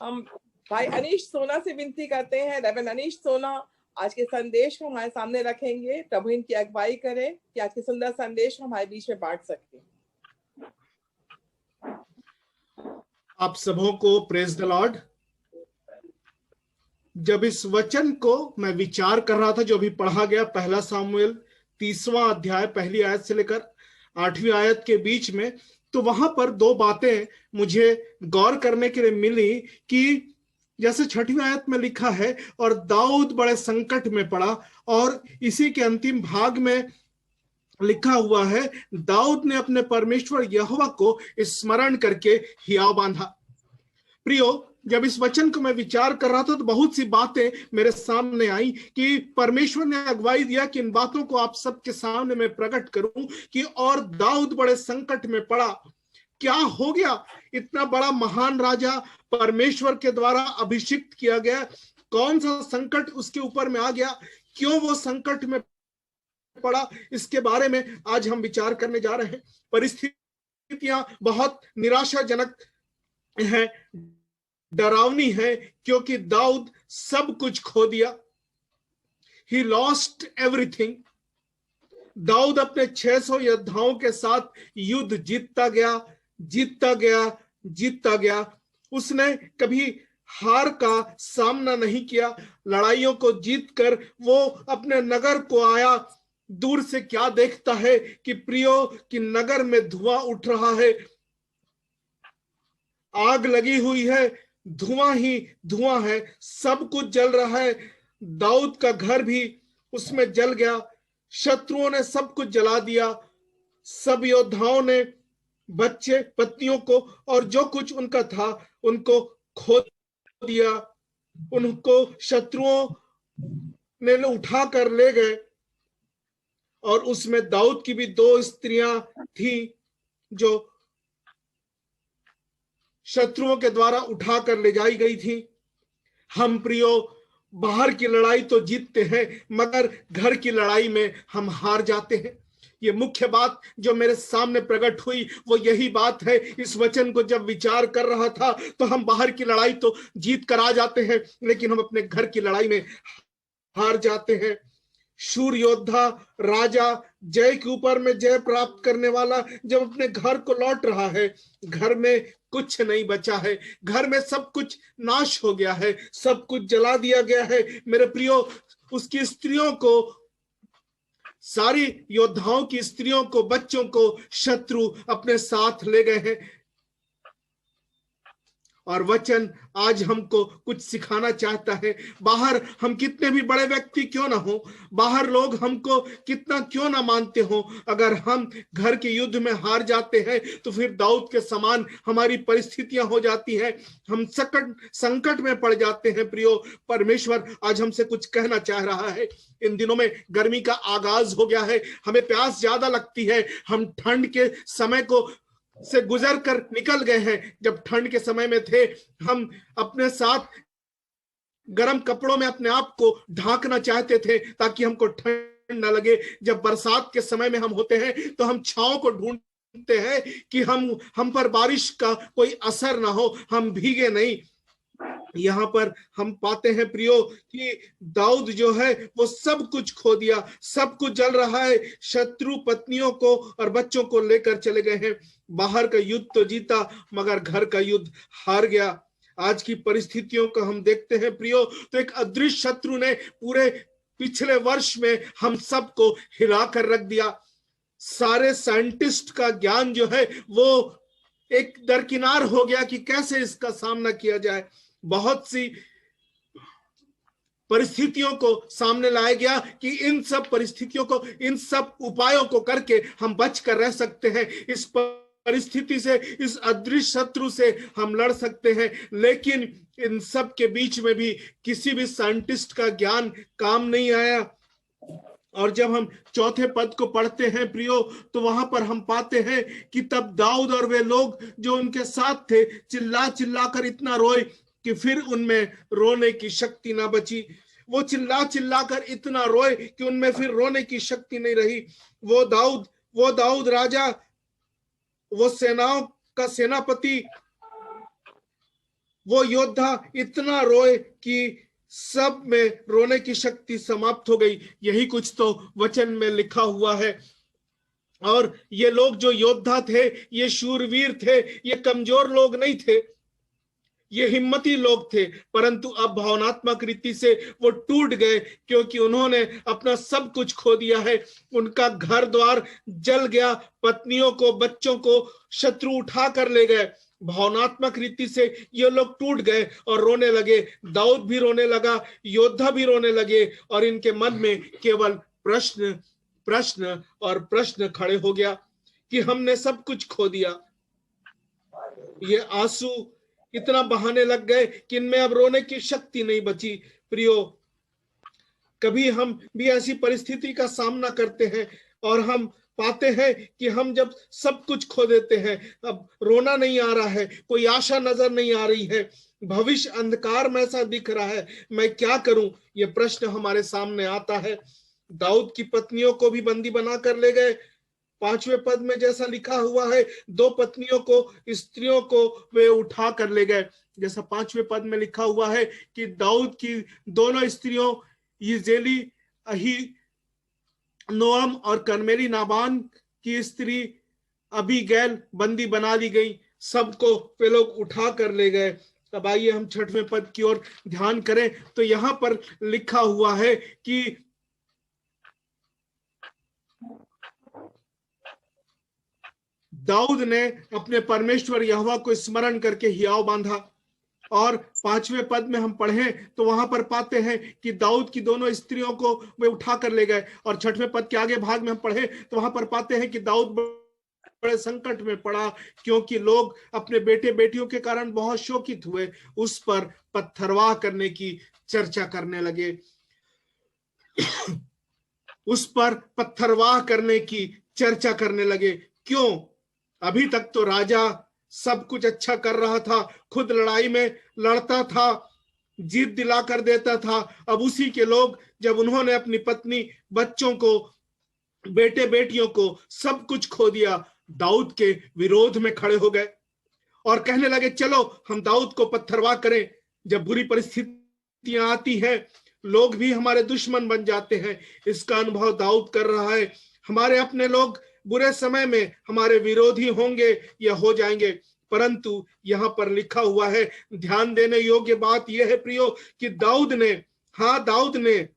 हम भाई अनीश सोना से विनती करते हैं, रेवन अनीश सोना, आज के संदेश को हमारे सामने रखेंगे। प्रभु इनकी अगुवाई करे कि आज के सुंदर संदेश को हमारे बीच में बांट सके। आप सबों को प्रेज द लॉर्ड। जब इस वचन को मैं विचार कर रहा था जो अभी पढ़ा गया, पहला सामुएल 30वां अध्याय पहली आयत से लेकर 8वीं आयत के बीच में, तो वहां पर दो बातें मुझे गौर करने के लिए मिली कि जैसे 6वीं आयत में लिखा है, और दाऊद बड़े संकट में पड़ा, और इसी के अंतिम भाग में लिखा हुआ है दाऊद ने अपने परमेश्वर यहोवा को स्मरण करके हियाव बांधा। प्रियो, जब इस वचन को मैं विचार कर रहा था तो बहुत सी बातें मेरे सामने आई कि परमेश्वर ने अगुवाई दिया कि इन बातों को आप सबके सामने मैं प्रकट करूं कि और दाऊद बड़े संकट में पड़ा। क्या हो गया? इतना बड़ा महान राजा परमेश्वर के द्वारा अभिषिक्त किया गया, कौन सा संकट उसके ऊपर में आ गया? क्यों वो संकट में पड़ा? इसके बारे में आज हम विचार करने जा रहे हैं। परिस्थितियां बहुत निराशाजनक हैं, डरावनी है, क्योंकि दाऊद सब कुछ खो दिया। He lost everything। दाऊद अपने 600 योद्धाओं के साथ युद्ध जीतता गया। उसने कभी हार का सामना नहीं किया। लड़ाइयों को जीतकर वो अपने नगर को आया। दूर से क्या देखता है कि प्रियो कि नगर में धुआं उठ रहा है, आग लगी हुई है, धुआं ही धुआं है, सब कुछ जल रहा है। दाऊद का घर भी उसमें जल गया, शत्रुओं ने सब कुछ जला दिया। सब योद्धाओं ने बच्चे पत्नियों को और जो कुछ उनका था उनको खो दिया। उनको शत्रुओं ने उठा कर ले गए, और उसमें दाऊद की भी 2 स्त्रियां थी जो शत्रुओं के द्वारा उठा कर ले जाई गई थी। हम प्रियो बाहर की लड़ाई तो जीतते हैं, मगर घर की लड़ाई में हम हार जाते हैं। ये मुख्य बात जो मेरे सामने प्रकट हुई वो यही बात है। इस वचन को जब विचार कर रहा था तो हम बाहर की लड़ाई तो जीत कर आ जाते हैं, लेकिन हम अपने घर की लड़ाई में हार जाते हैं। शूर योद्धा राजा, जय के ऊपर में जय प्राप्त करने वाला जब अपने घर को लौट रहा है, घर में कुछ नहीं बचा है, घर में सब कुछ नाश हो गया है, सब कुछ जला दिया गया है। मेरे प्रियो, उसकी स्त्रियों को, सारी योद्धाओं की स्त्रियों को, बच्चों को शत्रु अपने साथ ले गए हैं। और वचन आज हमको कुछ सिखाना चाहता है। बाहर हम कितने भी बड़े व्यक्ति क्यों ना हो, बाहर लोग हमको कितना क्यों ना मानते हो, अगर हम घर के युद्ध में हार जाते हैं तो फिर दाऊद के समान हमारी परिस्थितियां हो जाती है, हम संकट में पड़ जाते हैं। प्रियो, परमेश्वर आज हमसे कुछ कहना चाह रहा है। इन दिनों में गर्मी का आगाज हो गया है, हमें प्यास ज्यादा लगती है। हम ठंड के समय को से गुजर कर निकल गए हैं। जब ठंड के समय में थे, हम अपने साथ गर्म कपड़ों में अपने आप को ढांकना चाहते थे ताकि हमको ठंड न लगे। जब बरसात के समय में हम होते हैं तो हम छांव को ढूंढते हैं कि हम पर बारिश का कोई असर ना हो, हम भीगे नहीं। यहाँ पर हम पाते हैं प्रियो कि दाऊद जो है वो सब कुछ खो दिया, सब कुछ जल रहा है। शत्रु पत्नियों को और बच्चों को लेकर चले गए हैं। बाहर का युद्ध तो जीता, मगर घर का युद्ध हार गया। आज की परिस्थितियों को हम देखते हैं प्रियो, तो एक अदृश्य शत्रु ने पूरे पिछले वर्ष में हम सबको हिला कर रख दिया। सारे साइंटिस्ट का ज्ञान जो है वो एक दरकिनार हो गया कि कैसे इसका सामना किया जाए। बहुत सी परिस्थितियों को सामने लाया गया कि इन सब परिस्थितियों को, इन सब उपायों को करके हम बच कर रह सकते हैं। इस परिस्थिति से, इस अदृश्य शत्रु से हम लड़ सकते हैं। लेकिन इन सब के बीच में भी किसी भी साइंटिस्ट का ज्ञान काम नहीं आया। और जब हम 4थे पद को पढ़ते हैं प्रियो, तो वहां पर हम पाते हैं कि तब दाऊद और वे लोग जो उनके साथ थे चिल्ला चिल्ला कर इतना रोए कि फिर उनमें रोने की शक्ति ना बची। वो चिल्ला चिल्ला कर इतना रोए कि उनमें फिर रोने की शक्ति नहीं रही। वो दाऊद राजा, वो सेनाओं का सेनापति, वो योद्धा इतना रोए कि सब में रोने की शक्ति समाप्त हो गई। यही कुछ तो वचन में लिखा हुआ है। और ये लोग जो योद्धा थे, ये शूरवीर थे, ये कमजोर लोग नहीं थे, ये हिम्मती लोग थे, परंतु अब भावनात्मक रीति से वो टूट गए, क्योंकि उन्होंने अपना सब कुछ खो दिया है। उनका घर द्वार जल गया, पत्नियों को, बच्चों को शत्रु उठा कर ले गए। भावनात्मक रीति से ये लोग टूट गए और रोने लगे। दाऊद भी रोने लगा, योद्धा भी रोने लगे, और इनके मन में केवल प्रश्न प्रश्न और प्रश्न खड़े हो गया कि हमने सब कुछ खो दिया। ये आंसू इतना बहाने लग गए कि इनमें अब रोने की शक्ति नहीं बची। प्रियो, कभी हम भी ऐसी परिस्थिति का सामना करते हैं और हम पाते हैं कि हम जब सब कुछ खो देते हैं, अब रोना नहीं आ रहा है, कोई आशा नजर नहीं आ रही है, भविष्य अंधकार में ऐसा दिख रहा है, मैं क्या करूं? ये प्रश्न हमारे सामने आता है। दाऊद की पत्नियों को भी बंदी बना कर ले गए। 5वें पद में जैसा लिखा हुआ है, 2 पत्नियों को, स्त्रियों को वे उठा कर ले गए। जैसा 5वें पद में लिखा हुआ है कि दाऊद की दोनों स्त्रियों, यिजेली, अहीनोअम और कर्मेली नाबान की स्त्री अबीगैल बंदी बना ली गई। सबको वे लोग उठा कर ले गए। अब आइए हम 6वें पद की ओर ध्यान करें तो यहाँ पर लिखा हुआ है कि दाऊद ने अपने परमेश्वर यहोवा को स्मरण करके हियाव बांधा। और 5वें पद में हम पढ़ें तो वहां पर पाते हैं कि दाऊद की दोनों स्त्रियों को वे उठा कर ले गए। और 6वें पद के आगे भाग में हम पढ़ें तो वहां पर पाते हैं कि दाऊद बड़े संकट में पड़ा, क्योंकि लोग अपने बेटे बेटियों के कारण बहुत शोकित हुए, उस पर पत्थरवाह करने की चर्चा करने लगे। उस पर पत्थरवाह करने की चर्चा करने लगे। क्यों? अभी तक तो राजा सब कुछ अच्छा कर रहा था, खुद लड़ाई में लड़ता था, जीत दिला कर देता था। अब उसी के लोग, जब उन्होंने अपनी पत्नी, बच्चों को, बेटे बेटियों को सब कुछ खो दिया, दाऊद के विरोध में खड़े हो गए और कहने लगे, चलो हम दाऊद को पत्थरवाह करें। जब बुरी परिस्थितियां आती हैं, लोग भी हमारे दुश्मन बन जाते हैं। इसका अनुभव दाऊद कर रहा है। हमारे अपने लोग बुरे समय में हमारे विरोधी होंगे या हो जाएंगे, परंतु यहाँ पर लिखा हुआ है, ध्यान देने योग्य बात यह है प्रियो, कि दाऊद ने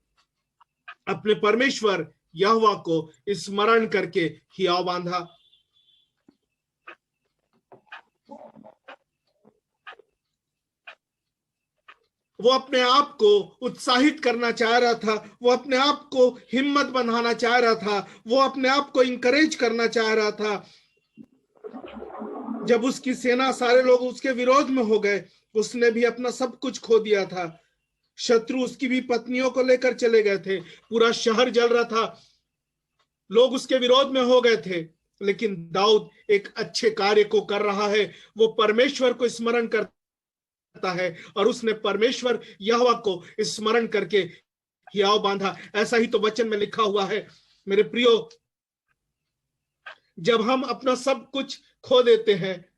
अपने परमेश्वर यहोवा को स्मरण करके हियाव बांधा। वो अपने आप को उत्साहित करना चाह रहा था, वो अपने आप को हिम्मत बंधाना चाह रहा था, वो अपने आप को इंकरेज करना चाह रहा था। जब उसकी सेना, सारे लोग उसके विरोध में हो गए, उसने भी अपना सब कुछ खो दिया था। शत्रु उसकी भी पत्नियों को लेकर चले गए थे, पूरा शहर जल रहा था, लोग उसके विरोध में हो गए थे। लेकिन दाऊद एक अच्छे कार्य को कर रहा है, वो परमेश्वर को स्मरण करता है और उसने परमेश्वर यहोवा को स्मरण करके हियाव बांधा। ऐसा ही तो वचन में लिखा हुआ है। मेरे प्रियो, जब हम अपना सब कुछ खो देते हैं,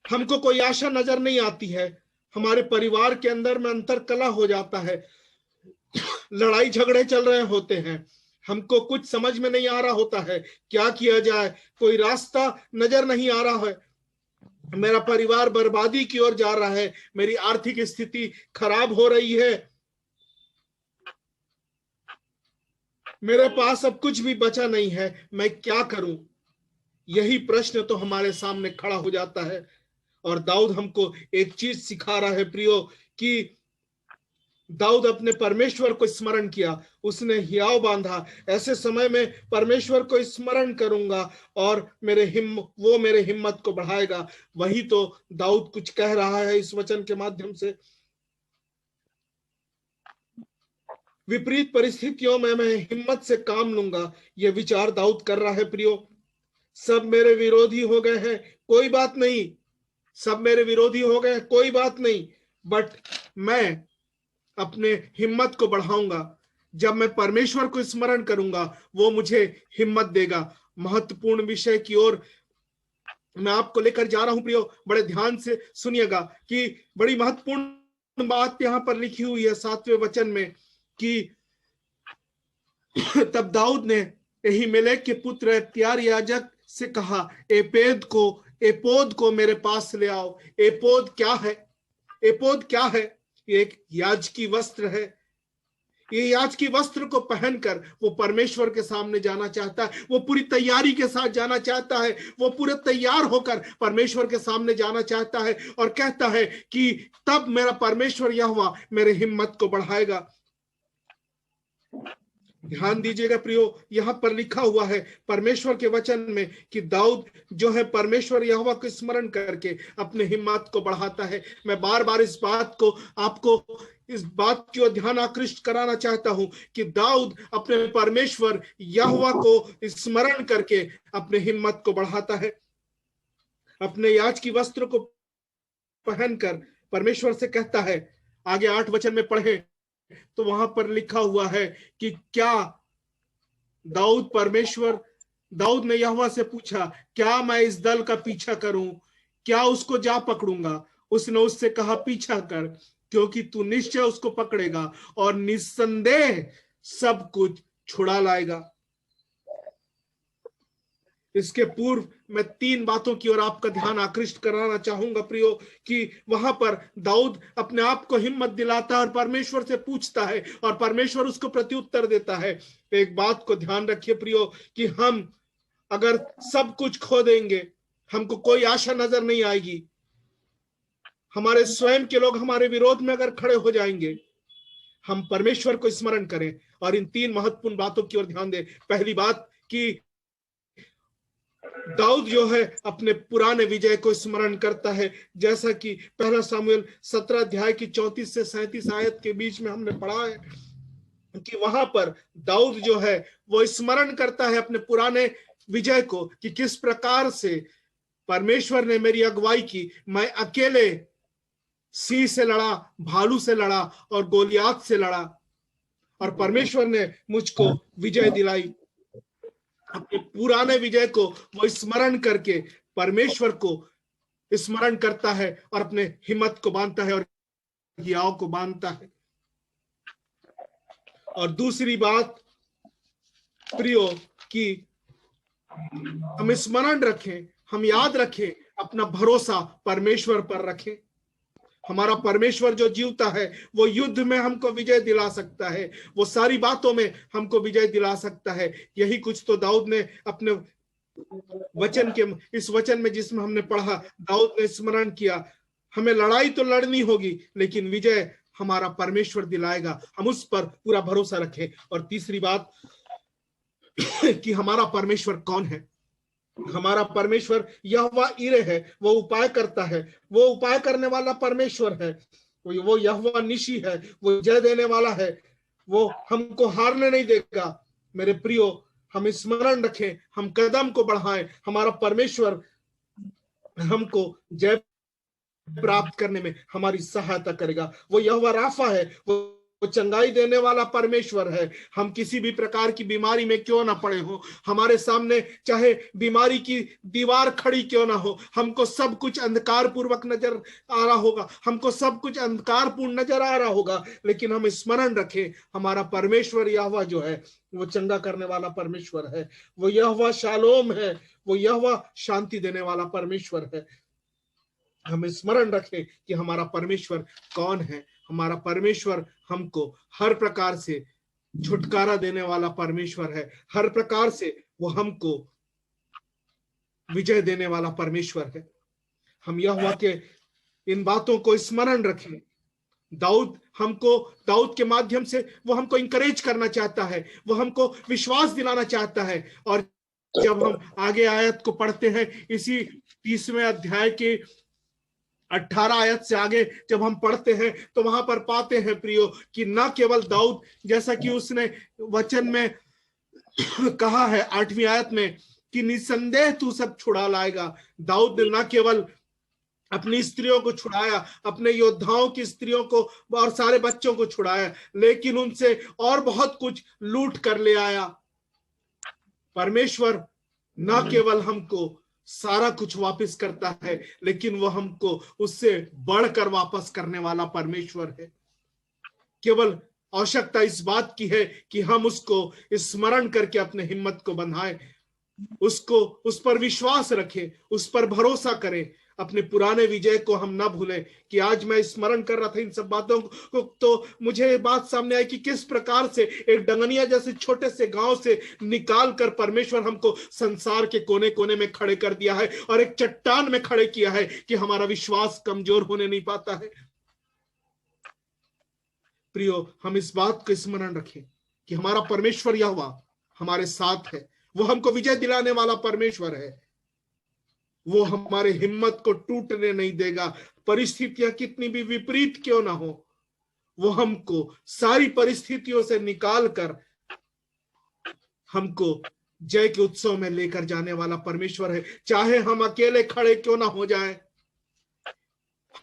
हमको कोई आशा नजर नहीं आती है, हमारे परिवार के अंदर में अंतरकलह हो जाता है, लड़ाई झगड़े चल रहे होते हैं, हमको कुछ समझ में नहीं आ रहा होता है, क्या किया जाए, कोई रास्ता नजर नहीं आ रहा है, मेरा परिवार बर्बादी की ओर जा रहा है, मेरी आर्थिक स्थिति खराब हो रही है, मेरे पास अब कुछ भी बचा नहीं है, मैं क्या करूं? यही प्रश्न तो हमारे सामने खड़ा हो जाता है। और दाऊद हमको एक चीज सिखा रहा है प्रियो, कि दाऊद अपने परमेश्वर को स्मरण किया, उसने हियाव बांधा। ऐसे समय में परमेश्वर को स्मरण करूंगा और वो मेरे हिम्मत को बढ़ाएगा। वही तो दाऊद कुछ कह रहा है इस वचन के माध्यम से। विपरीत परिस्थितियों में मैं हिम्मत से काम लूंगा, यह विचार दाऊद कर रहा है प्रियो। सब मेरे विरोधी हो गए हैं, कोई बात नहीं, सब मेरे विरोधी हो गए, कोई बात नहीं, बट मैं अपने हिम्मत को बढ़ाऊंगा। जब मैं परमेश्वर को स्मरण करूंगा, वो मुझे हिम्मत देगा। महत्वपूर्ण विषय की ओर मैं आपको लेकर जा रहा हूं प्रियो, बड़े ध्यान से सुनिएगा कि बड़ी महत्वपूर्ण बात यहाँ पर लिखी हुई है 7वें वचन में कि तब दाऊद ने अहीमेलेक के पुत्र अब्यातार याजक से कहा, एपोद को मेरे पास ले आओ। एपोद क्या है? एपोद क्या है? ये एक याजकी वस्त्र है। ये याजकी वस्त्र को पहनकर वो परमेश्वर के सामने जाना चाहता है। वो पूरी तैयारी के साथ जाना चाहता है। वो पूरे तैयार होकर परमेश्वर के सामने जाना चाहता है और कहता है कि तब मेरा परमेश्वर यहोवा मेरे हिम्मत को बढ़ाएगा। ध्यान दीजिएगा प्रियो, यहाँ पर लिखा हुआ है परमेश्वर के वचन में कि दाऊद जो है परमेश्वर यहोवा को स्मरण करके अपने हिम्मत को बढ़ाता है। मैं बार बार इस बात को आपको इस बात की ओर ध्यान आकृष्ट कराना चाहता हूं कि दाऊद अपने परमेश्वर यहोवा को स्मरण करके अपने हिम्मत को बढ़ाता है। अपने याजकी वस्त्र को पहनकर परमेश्वर से कहता है। आगे 8 वचन में पढ़े तो वहां पर लिखा हुआ है कि क्या दाऊद ने यहोवा से पूछा, क्या मैं इस दल का पीछा करूं? क्या उसको जा पकड़ूंगा? उसने उससे कहा, पीछा कर, क्योंकि तू निश्चय उसको पकड़ेगा और निस्संदेह सब कुछ छुड़ा लाएगा। इसके पूर्व मैं 3 बातों की ओर आपका ध्यान आकृष्ट कराना चाहूंगा प्रियो, कि वहां पर दाऊद अपने आप को हिम्मत दिलाता है और परमेश्वर से पूछता है और परमेश्वर उसको प्रत्युत्तर देता है। एक बात को ध्यान रखिए प्रियो कि हम अगर सब कुछ खो देंगे, हमको कोई आशा नजर नहीं आएगी। हमारे स्वयं के लोग हमारे विरोध में अगर खड़े हो जाएंगे, हम परमेश्वर को स्मरण करें और इन 3 महत्वपूर्ण बातों की ओर ध्यान दें। पहली बात कि दाऊद जो है अपने पुराने विजय को स्मरण करता है, जैसा कि 1 शमूएल 17 अध्याय की 34 से 37 आयत के बीच में हमने पढ़ा है कि वहां पर दाऊद जो है वो स्मरण करता है अपने पुराने विजय को कि किस प्रकार से परमेश्वर ने मेरी अगुवाई की। मैं अकेले सिंह से लड़ा, भालू से लड़ा और गोलियात से लड़ा और परमेश्वर ने मुझको विजय दिलाई। अपने पुराने विजय को वो स्मरण करके परमेश्वर को स्मरण करता है और अपने हिम्मत को बांधता है और हियाव को बांधता है। और दूसरी बात प्रियो कि हम स्मरण रखें, हम याद रखें, अपना भरोसा परमेश्वर पर रखें। हमारा परमेश्वर जो जीवता है वो युद्ध में हमको विजय दिला सकता है, वो सारी बातों में हमको विजय दिला सकता है। यही कुछ तो दाऊद ने अपने वचन के इस वचन में जिसमें हमने पढ़ा, दाऊद ने स्मरण किया, हमें लड़ाई तो लड़नी होगी लेकिन विजय हमारा परमेश्वर दिलाएगा। हम उस पर पूरा भरोसा रखें। और तीसरी बात कि हमारा परमेश्वर कौन है? हमारा परमेश्वर यहोवा ईरे है, वो उपाय करता है, वो उपाय करने वाला परमेश्वर है। वो यहोवा निशी है, वो जय देने वाला है, वो हमको हारने नहीं देगा। मेरे प्रियो, हम स्मरण रखें, हम कदम को बढ़ाएं, हमारा परमेश्वर हमको जय प्राप्त करने में हमारी सहायता करेगा। वो यहोवा राफा है, वो चंगाई देने वाला परमेश्वर है। हम किसी भी प्रकार की बीमारी में क्यों ना पड़े हो, हमारे सामने चाहे बीमारी की दीवार खड़ी क्यों ना हो, हमको सब कुछ अंधकार पूर्वक नजर आ रहा होगा, हमको सब कुछ अंधकारपूर्ण नजर आ रहा होगा, लेकिन हम स्मरण रखें हमारा परमेश्वर यहोवा जो है वो चंगा करने वाला परमेश्वर है। वो यहोवा शालोम है, वो यहोवा शांति देने वाला परमेश्वर है। हम स्मरण रखें कि हमारा परमेश्वर कौन है। हमारा परमेश्वर हमको हर प्रकार से छुटकारा देने वाला परमेश्वर है, हर प्रकार से वो हमको विजय देने वाला परमेश्वर है। हम यहोवा के इन बातों को स्मरण रखें। दाऊद के माध्यम से वो हमको इंकरेज करना चाहता है, वो हमको विश्वास दिलाना चाहता है। और जब हम आगे आयत को पढ़ते हैं, इसी 30वें अध्याय के 18 आयत से आगे जब हम पढ़ते हैं तो वहां पर पाते हैं प्रियो कि न केवल दाऊद, जैसा कि उसने वचन में कहा है 8वीं आयत में कि निसंदेह तू सब छुड़ा लाएगा। दाऊद ने न केवल अपनी स्त्रियों को छुड़ाया, अपने योद्धाओं की स्त्रियों को और सारे बच्चों को छुड़ाया, लेकिन उनसे और बहुत कुछ लूट कर ले आया। परमेश्वर न केवल हमको सारा कुछ वापस करता है, लेकिन वो हमको उससे बढ़कर वापस करने वाला परमेश्वर है। केवल आवश्यकता इस बात की है कि हम उसको स्मरण करके अपने हिम्मत को बंधाएं, उसको उस पर विश्वास रखें, उस पर भरोसा करें, अपने पुराने विजय को हम ना भूलें। कि आज मैं स्मरण कर रहा था इन सब बातों को, तो मुझे ये बात सामने आई कि किस प्रकार से एक डंगनिया जैसे छोटे से गांव से निकाल कर परमेश्वर हमको संसार के कोने कोने में खड़े कर दिया है और एक चट्टान में खड़े किया है कि हमारा विश्वास कमजोर होने नहीं पाता है। प्रियो, हम इस बात को स्मरण रखें कि हमारा परमेश्वर यहोवा हमारे साथ है, वो हमको विजय दिलाने वाला परमेश्वर है। वो हमारे हिम्मत को टूटने नहीं देगा। परिस्थितियां कितनी भी विपरीत क्यों ना हो, वो हमको सारी परिस्थितियों से निकाल कर हमको जय के उत्सव में लेकर जाने वाला परमेश्वर है। चाहे हम अकेले खड़े क्यों ना हो जाए,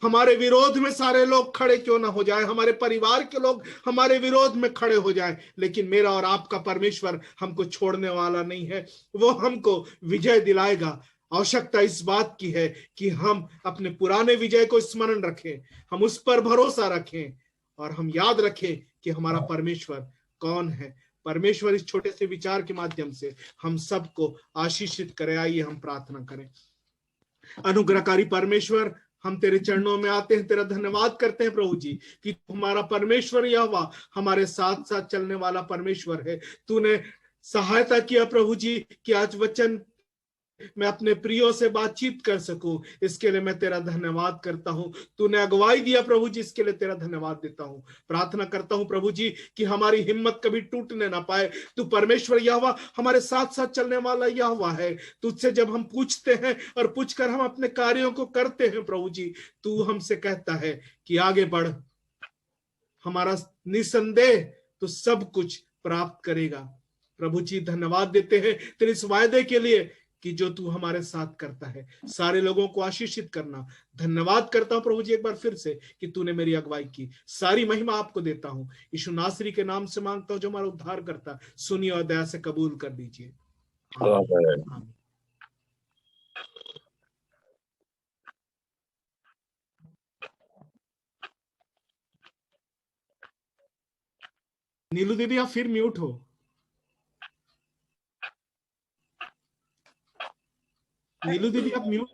हमारे विरोध में सारे लोग खड़े क्यों ना हो जाए, हमारे परिवार के लोग हमारे विरोध में खड़े हो जाए, लेकिन मेरा और आपका परमेश्वर हमको छोड़ने वाला नहीं है। वो हमको विजय दिलाएगा। आवश्यकता इस बात की है कि हम अपने पुराने विजय को स्मरण रखें, हम उस पर भरोसा रखें और हम याद रखें कि हमारा परमेश्वर कौन है। परमेश्वर इस छोटे से विचार के माध्यम से हम सबको आशीषित करे। आइए हम प्रार्थना करें। अनुग्रहकारी परमेश्वर, हम तेरे चरणों में आते हैं, तेरा धन्यवाद करते हैं प्रभु जी कि हमारा परमेश्वर यहोवा हमारे साथ साथ चलने वाला परमेश्वर है। तूने सहायता किया प्रभु जी कि आज वचन मैं अपने प्रियो से बातचीत कर सकूं, इसके लिए मैं तेरा धन्यवाद करता हूं। तूने अगुवाई दिया प्रभु जी, इसके लिए तेरा धन्यवाद देता हूं। प्रार्थना करता हूं प्रभु जी कि हमारी हिम्मत कभी टूटने ना पाए। तू परमेश्वर यहोवा हमारे साथ साथ चलने वाला यहोवा है। तुझसे जब हम पूछते हैं और पूछकर हम अपने कार्यों को करते हैं प्रभु जी, तू हमसे कहता है कि आगे बढ़। हमारा निसंदेह तो सब कुछ प्राप्त करेगा। प्रभु जी धन्यवाद देते हैं तेरे इस वायदे के लिए कि जो तू हमारे साथ करता है, सारे लोगों को आशीषित करना। धन्यवाद करता हूं प्रभु जी एक बार फिर से कि तूने मेरी अगुवाई की। सारी महिमा आपको देता हूं, यीशु नासरी के नाम से मांगता हूं जो हमारा उद्धार करता। सुनिए और दया से कबूल कर दीजिए। आमीन। नीलू दीदी आप फिर म्यूट हो। नीलू दीदी आप म्यूट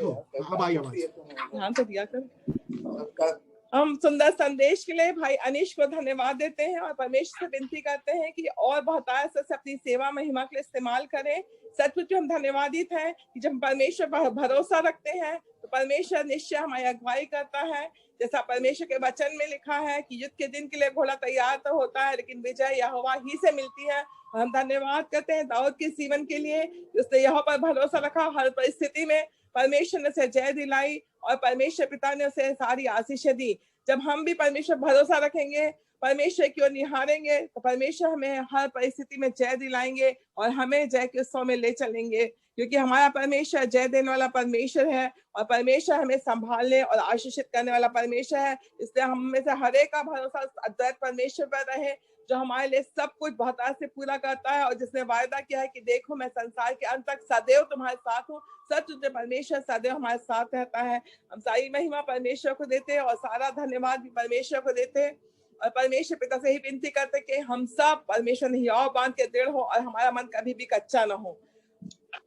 हो। अब आई आवाज। ध्यान से दिया कर। हम सुंदर संदेश के लिए भाई अनीश को धन्यवाद देते हैं और परमेश्वर से विनती करते हैं कि और बहुत से अपनी सेवा महिमा के लिए इस्तेमाल करें। सचमुच हम धन्यवादित हैं कि जब हम परमेश्वर पर भरोसा रखते हैं तो परमेश्वर निश्चय हमारी अगुवाई करता है। जैसा परमेश्वर के वचन में लिखा है कि युद्ध के दिन के लिए घोड़ा तैयार तो होता है, लेकिन विजय यहोवा ही से मिलती है। और हम धन्यवाद करते हैं दाऊद के जीवन के लिए, उसने यहोवा पर भरोसा रखा, हर परिस्थिति में परमेश्वर ने उसे जय दिलाई और परमेश्वर पिता ने उसे सारी आशीषें दी। जब हम भी परमेश्वर भरोसा रखेंगे, परमेश्वर की ओर निहारेंगे, तो परमेश्वर हमें हर परिस्थिति में जय दिलाएंगे और हमें जय के उत्सव में ले चलेंगे, क्योंकि हमारा परमेश्वर जय देने वाला परमेश्वर है और परमेश्वर हमें संभालने और आशीषित करने वाला परमेश्वर है। इसलिए हम में से हर एक का भरोसा अद्वैत परमेश्वर पर रहे, जो हमारे लिए सब कुछ बहुत से पूरा करता है और जिसने वायदा किया है कि देखो मैं संसार के अंत तक सदैव तुम्हारे साथ हूँ। सच परमेश्वर सदैव हमारे साथ रहता है। हम सारी महिमा परमेश्वर को देते हैं और सारा धन्यवाद भी परमेश्वर को देते हैं और परमेश्वर पिता से ही विनती करते कि हम सब परमेश्वर ने हियाव बांध के दृढ़ हो और हमारा मन कभी भी कच्चा न हो।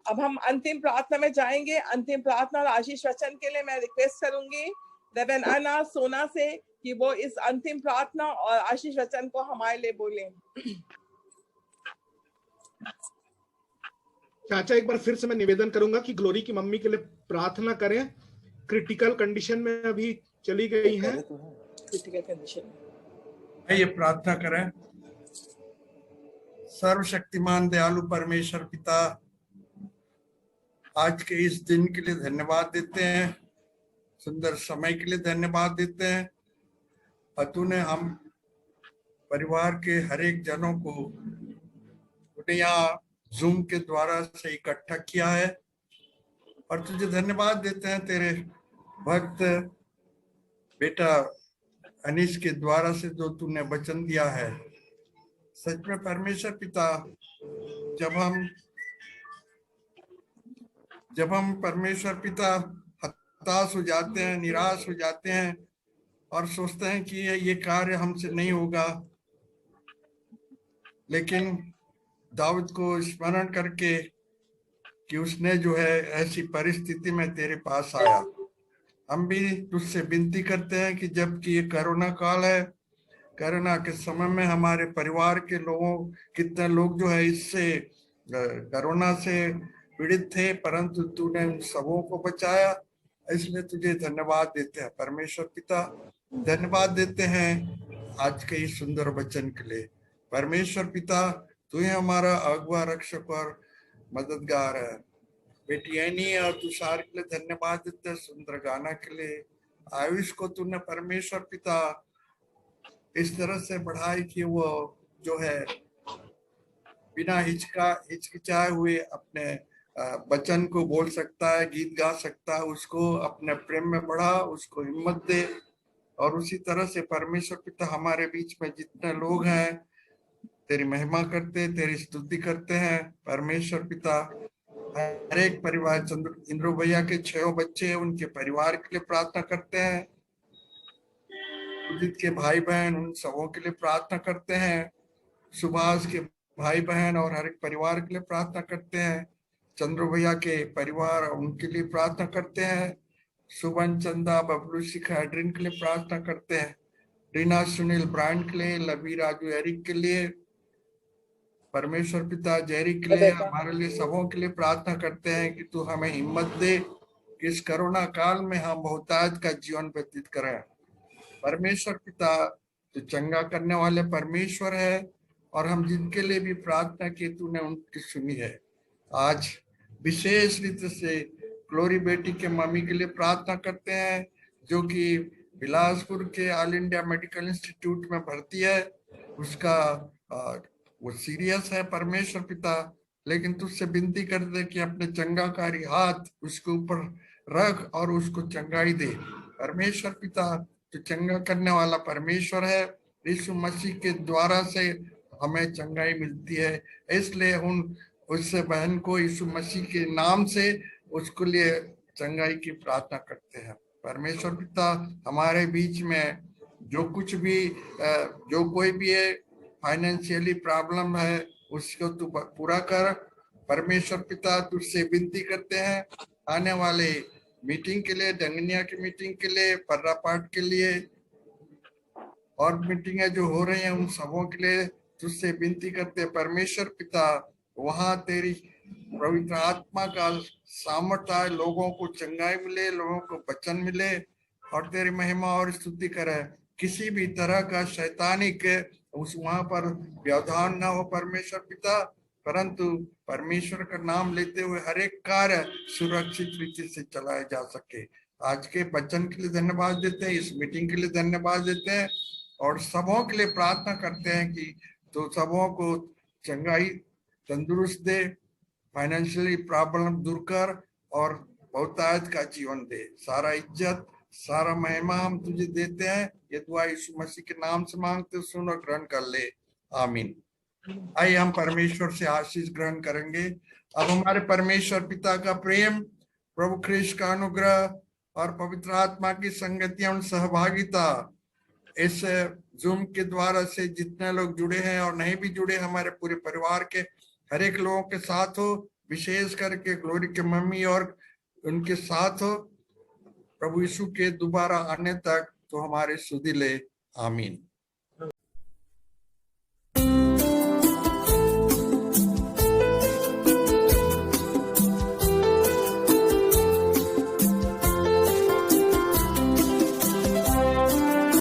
अब हम अंतिम प्रार्थना में जाएंगे। अंतिम प्रार्थना और आशीष वचन के लिए मैं रिक्वेस्ट करूंगी रेवेन अन्ना सोना से कि वो इस अंतिम प्रार्थना और आशीष वचन को हमारे लिए बोलें। चाचा एक बार फिर से मैं निवेदन करूंगा कि ग्लोरी की मम्मी के लिए प्रार्थना करें। क्रिटिकल कंडीशन में अभी चली गई हैं। क्रिटिकल कंडीशन में ये प्रार्थना करें। सर्वशक्तिमान दयालु परमेश्वर पिता, आज के इस दिन के लिए धन्यवाद देते हैं, सुंदर समय के लिए धन्यवाद देते हैं। और तूने हम परिवार के हर एक जनों को यहाँ जूम के द्वारा से इकट्ठा किया है और तुझे धन्यवाद देते हैं तेरे भक्त बेटा अनीश के द्वारा से जो तूने वचन दिया है। सच में परमेश्वर पिता, जब हम जब हम परमेश्वर पिता हताश हो जाते हैं, निराश हो जाते हैं और सोचते हैं कि ये कार्य हमसे नहीं होगा, लेकिन दाऊद को स्मरण करके कि उसने जो है ऐसी परिस्थिति में तेरे पास आया, हम भी तुझसे विनती करते हैं कि जबकि ये कोरोना काल है, कोरोना के समय में हमारे परिवार के लोगों, कितने लोग जो है इससे कोरोना से पीड़ित थे, परंतु तूने उन सबों को बचाया, इसलिए तुझे धन्यवाद देते हैं। परमेश्वर पिता, धन्यवाद देते हैं आज के इस सुंदर वचन के लिए। परमेश्वर पिता, तू ही हमारा अगुआ, रक्षक और मददगार है। बेटी एनी और तुषार के लिए धन्यवाद देते हैं, सुंदर गाना के लिए। आयुष को तूने परमेश्वर पिता इस तरह से बढ़ाई कि वो जो है बिना हिचकिचाए हुए अपने वचन को बोल सकता है, गीत गा सकता है, उसको अपने प्रेम में बढ़ा, उसको हिम्मत दे। और उसी तरह से परमेश्वर पिता हमारे बीच में जितने लोग हैं तेरी महिमा करते, तेरी स्तुति करते हैं। परमेश्वर पिता, हर एक परिवार, इंद्रो भैया के 6 बच्चे, उनके परिवार के लिए प्रार्थना करते हैं। उदित के भाई बहन, उन सबों के लिए प्रार्थना करते हैं। सुभाष के भाई बहन और हर एक परिवार के लिए प्रार्थना करते हैं। चंद्र भैया के परिवार, उनके लिए प्रार्थना करते हैं। सुबन, चंदा, बबलू, शिखा, एड्रिन के लिए प्रार्थना करते हैं। रीना, सुनील, ब्रांड के लिए, लवी, राजू, एरिक के लिए, परमेश्वर पिता जेरी के लिए, हमारे लिए, सबों के लिए प्रार्थना करते हैं कि तू हमें हिम्मत दे कि इस कोरोना काल में हम बहुतायत का जीवन व्यतीत करें। परमेश्वर पिता, तू चंगा करने वाले परमेश्वर है और हम जिनके लिए भी प्रार्थना की तूने उनकी सुनी है। आज विशेष रीति से ग्लोरी बेटी के मम्मी के लिए प्रार्थना करते हैं, जो कि बिलासपुर के ऑल इंडिया मेडिकल इंस्टीट्यूट में भर्ती है। उसका वो सीरियस है परमेश्वर पिता, लेकिन तुझसे विनती करते कि अपने चंगाकारी हाथ उसके ऊपर रख और उसको चंगाई दे। परमेश्वर पिता, तो चंगा करने वाला परमेश्वर है। यीशु मसीह के द्वारा से हमें चंगाई मिलती है, इसलिए उससे बहन को यीशु मसीह के नाम से उसके लिए चंगाई की प्रार्थना करते हैं। परमेश्वर पिता, हमारे बीच में जो कुछ भी जो कोई भी है फाइनेंशियली प्रॉब्लम है, उसको तू पूरा कर। परमेश्वर पिता, तुझसे विनती करते हैं आने वाले मीटिंग के लिए, डंगनिया की मीटिंग के लिए, पर्रा पाठ के लिए और मीटिंगें जो हो रही हैं उन सबों के लिए तुझसे विनती करते हैं। परमेश्वर पिता, वहां तेरी पवित्र आत्मा का सामर्थ्य आए, लोगों को चंगाई मिले, लोगों को वचन मिले और तेरी महिमा और स्तुति करे। किसी भी तरह का शैतानिक उस वहां पर व्यवधान ना हो परमेश्वर पिता, परंतु परमेश्वर का नाम लेते हुए हर एक कार्य सुरक्षित रीति से चलाया जा सके। आज के वचन के लिए धन्यवाद देते हैं, इस मीटिंग के लिए धन्यवाद देते हैं और सबों के लिए प्रार्थना करते हैं कि तो सबों को चंगाई, तंदुरुस्त दे, फाइनेंशियली प्रॉब्लम दूर कर और बहुतायत का जीवन दे। सारा इज्जत, सारा महिमा हम तुझे देते हैं। ये दुआ यीशु मसीह के नाम से मांगते, सुन और ग्रहण कर ले, आमीन। आइए हम परमेश्वर से आशीष ग्रहण करेंगे। अब हमारे परमेश्वर पिता का प्रेम, प्रभु ख्रीष्ट का अनुग्रह और पवित्र आत्मा की संगति और सहभागिता इस जूम के द्वारा से जितने लोग जुड़े हैं और नहीं भी जुड़े, हमारे पूरे परिवार के हर एक लोगों के साथ हो, विशेष करके ग्लोरी के मम्मी और उनके साथ हो, प्रभु यीशु के दोबारा आने तक तो हमारे सुधी ले, आमीन।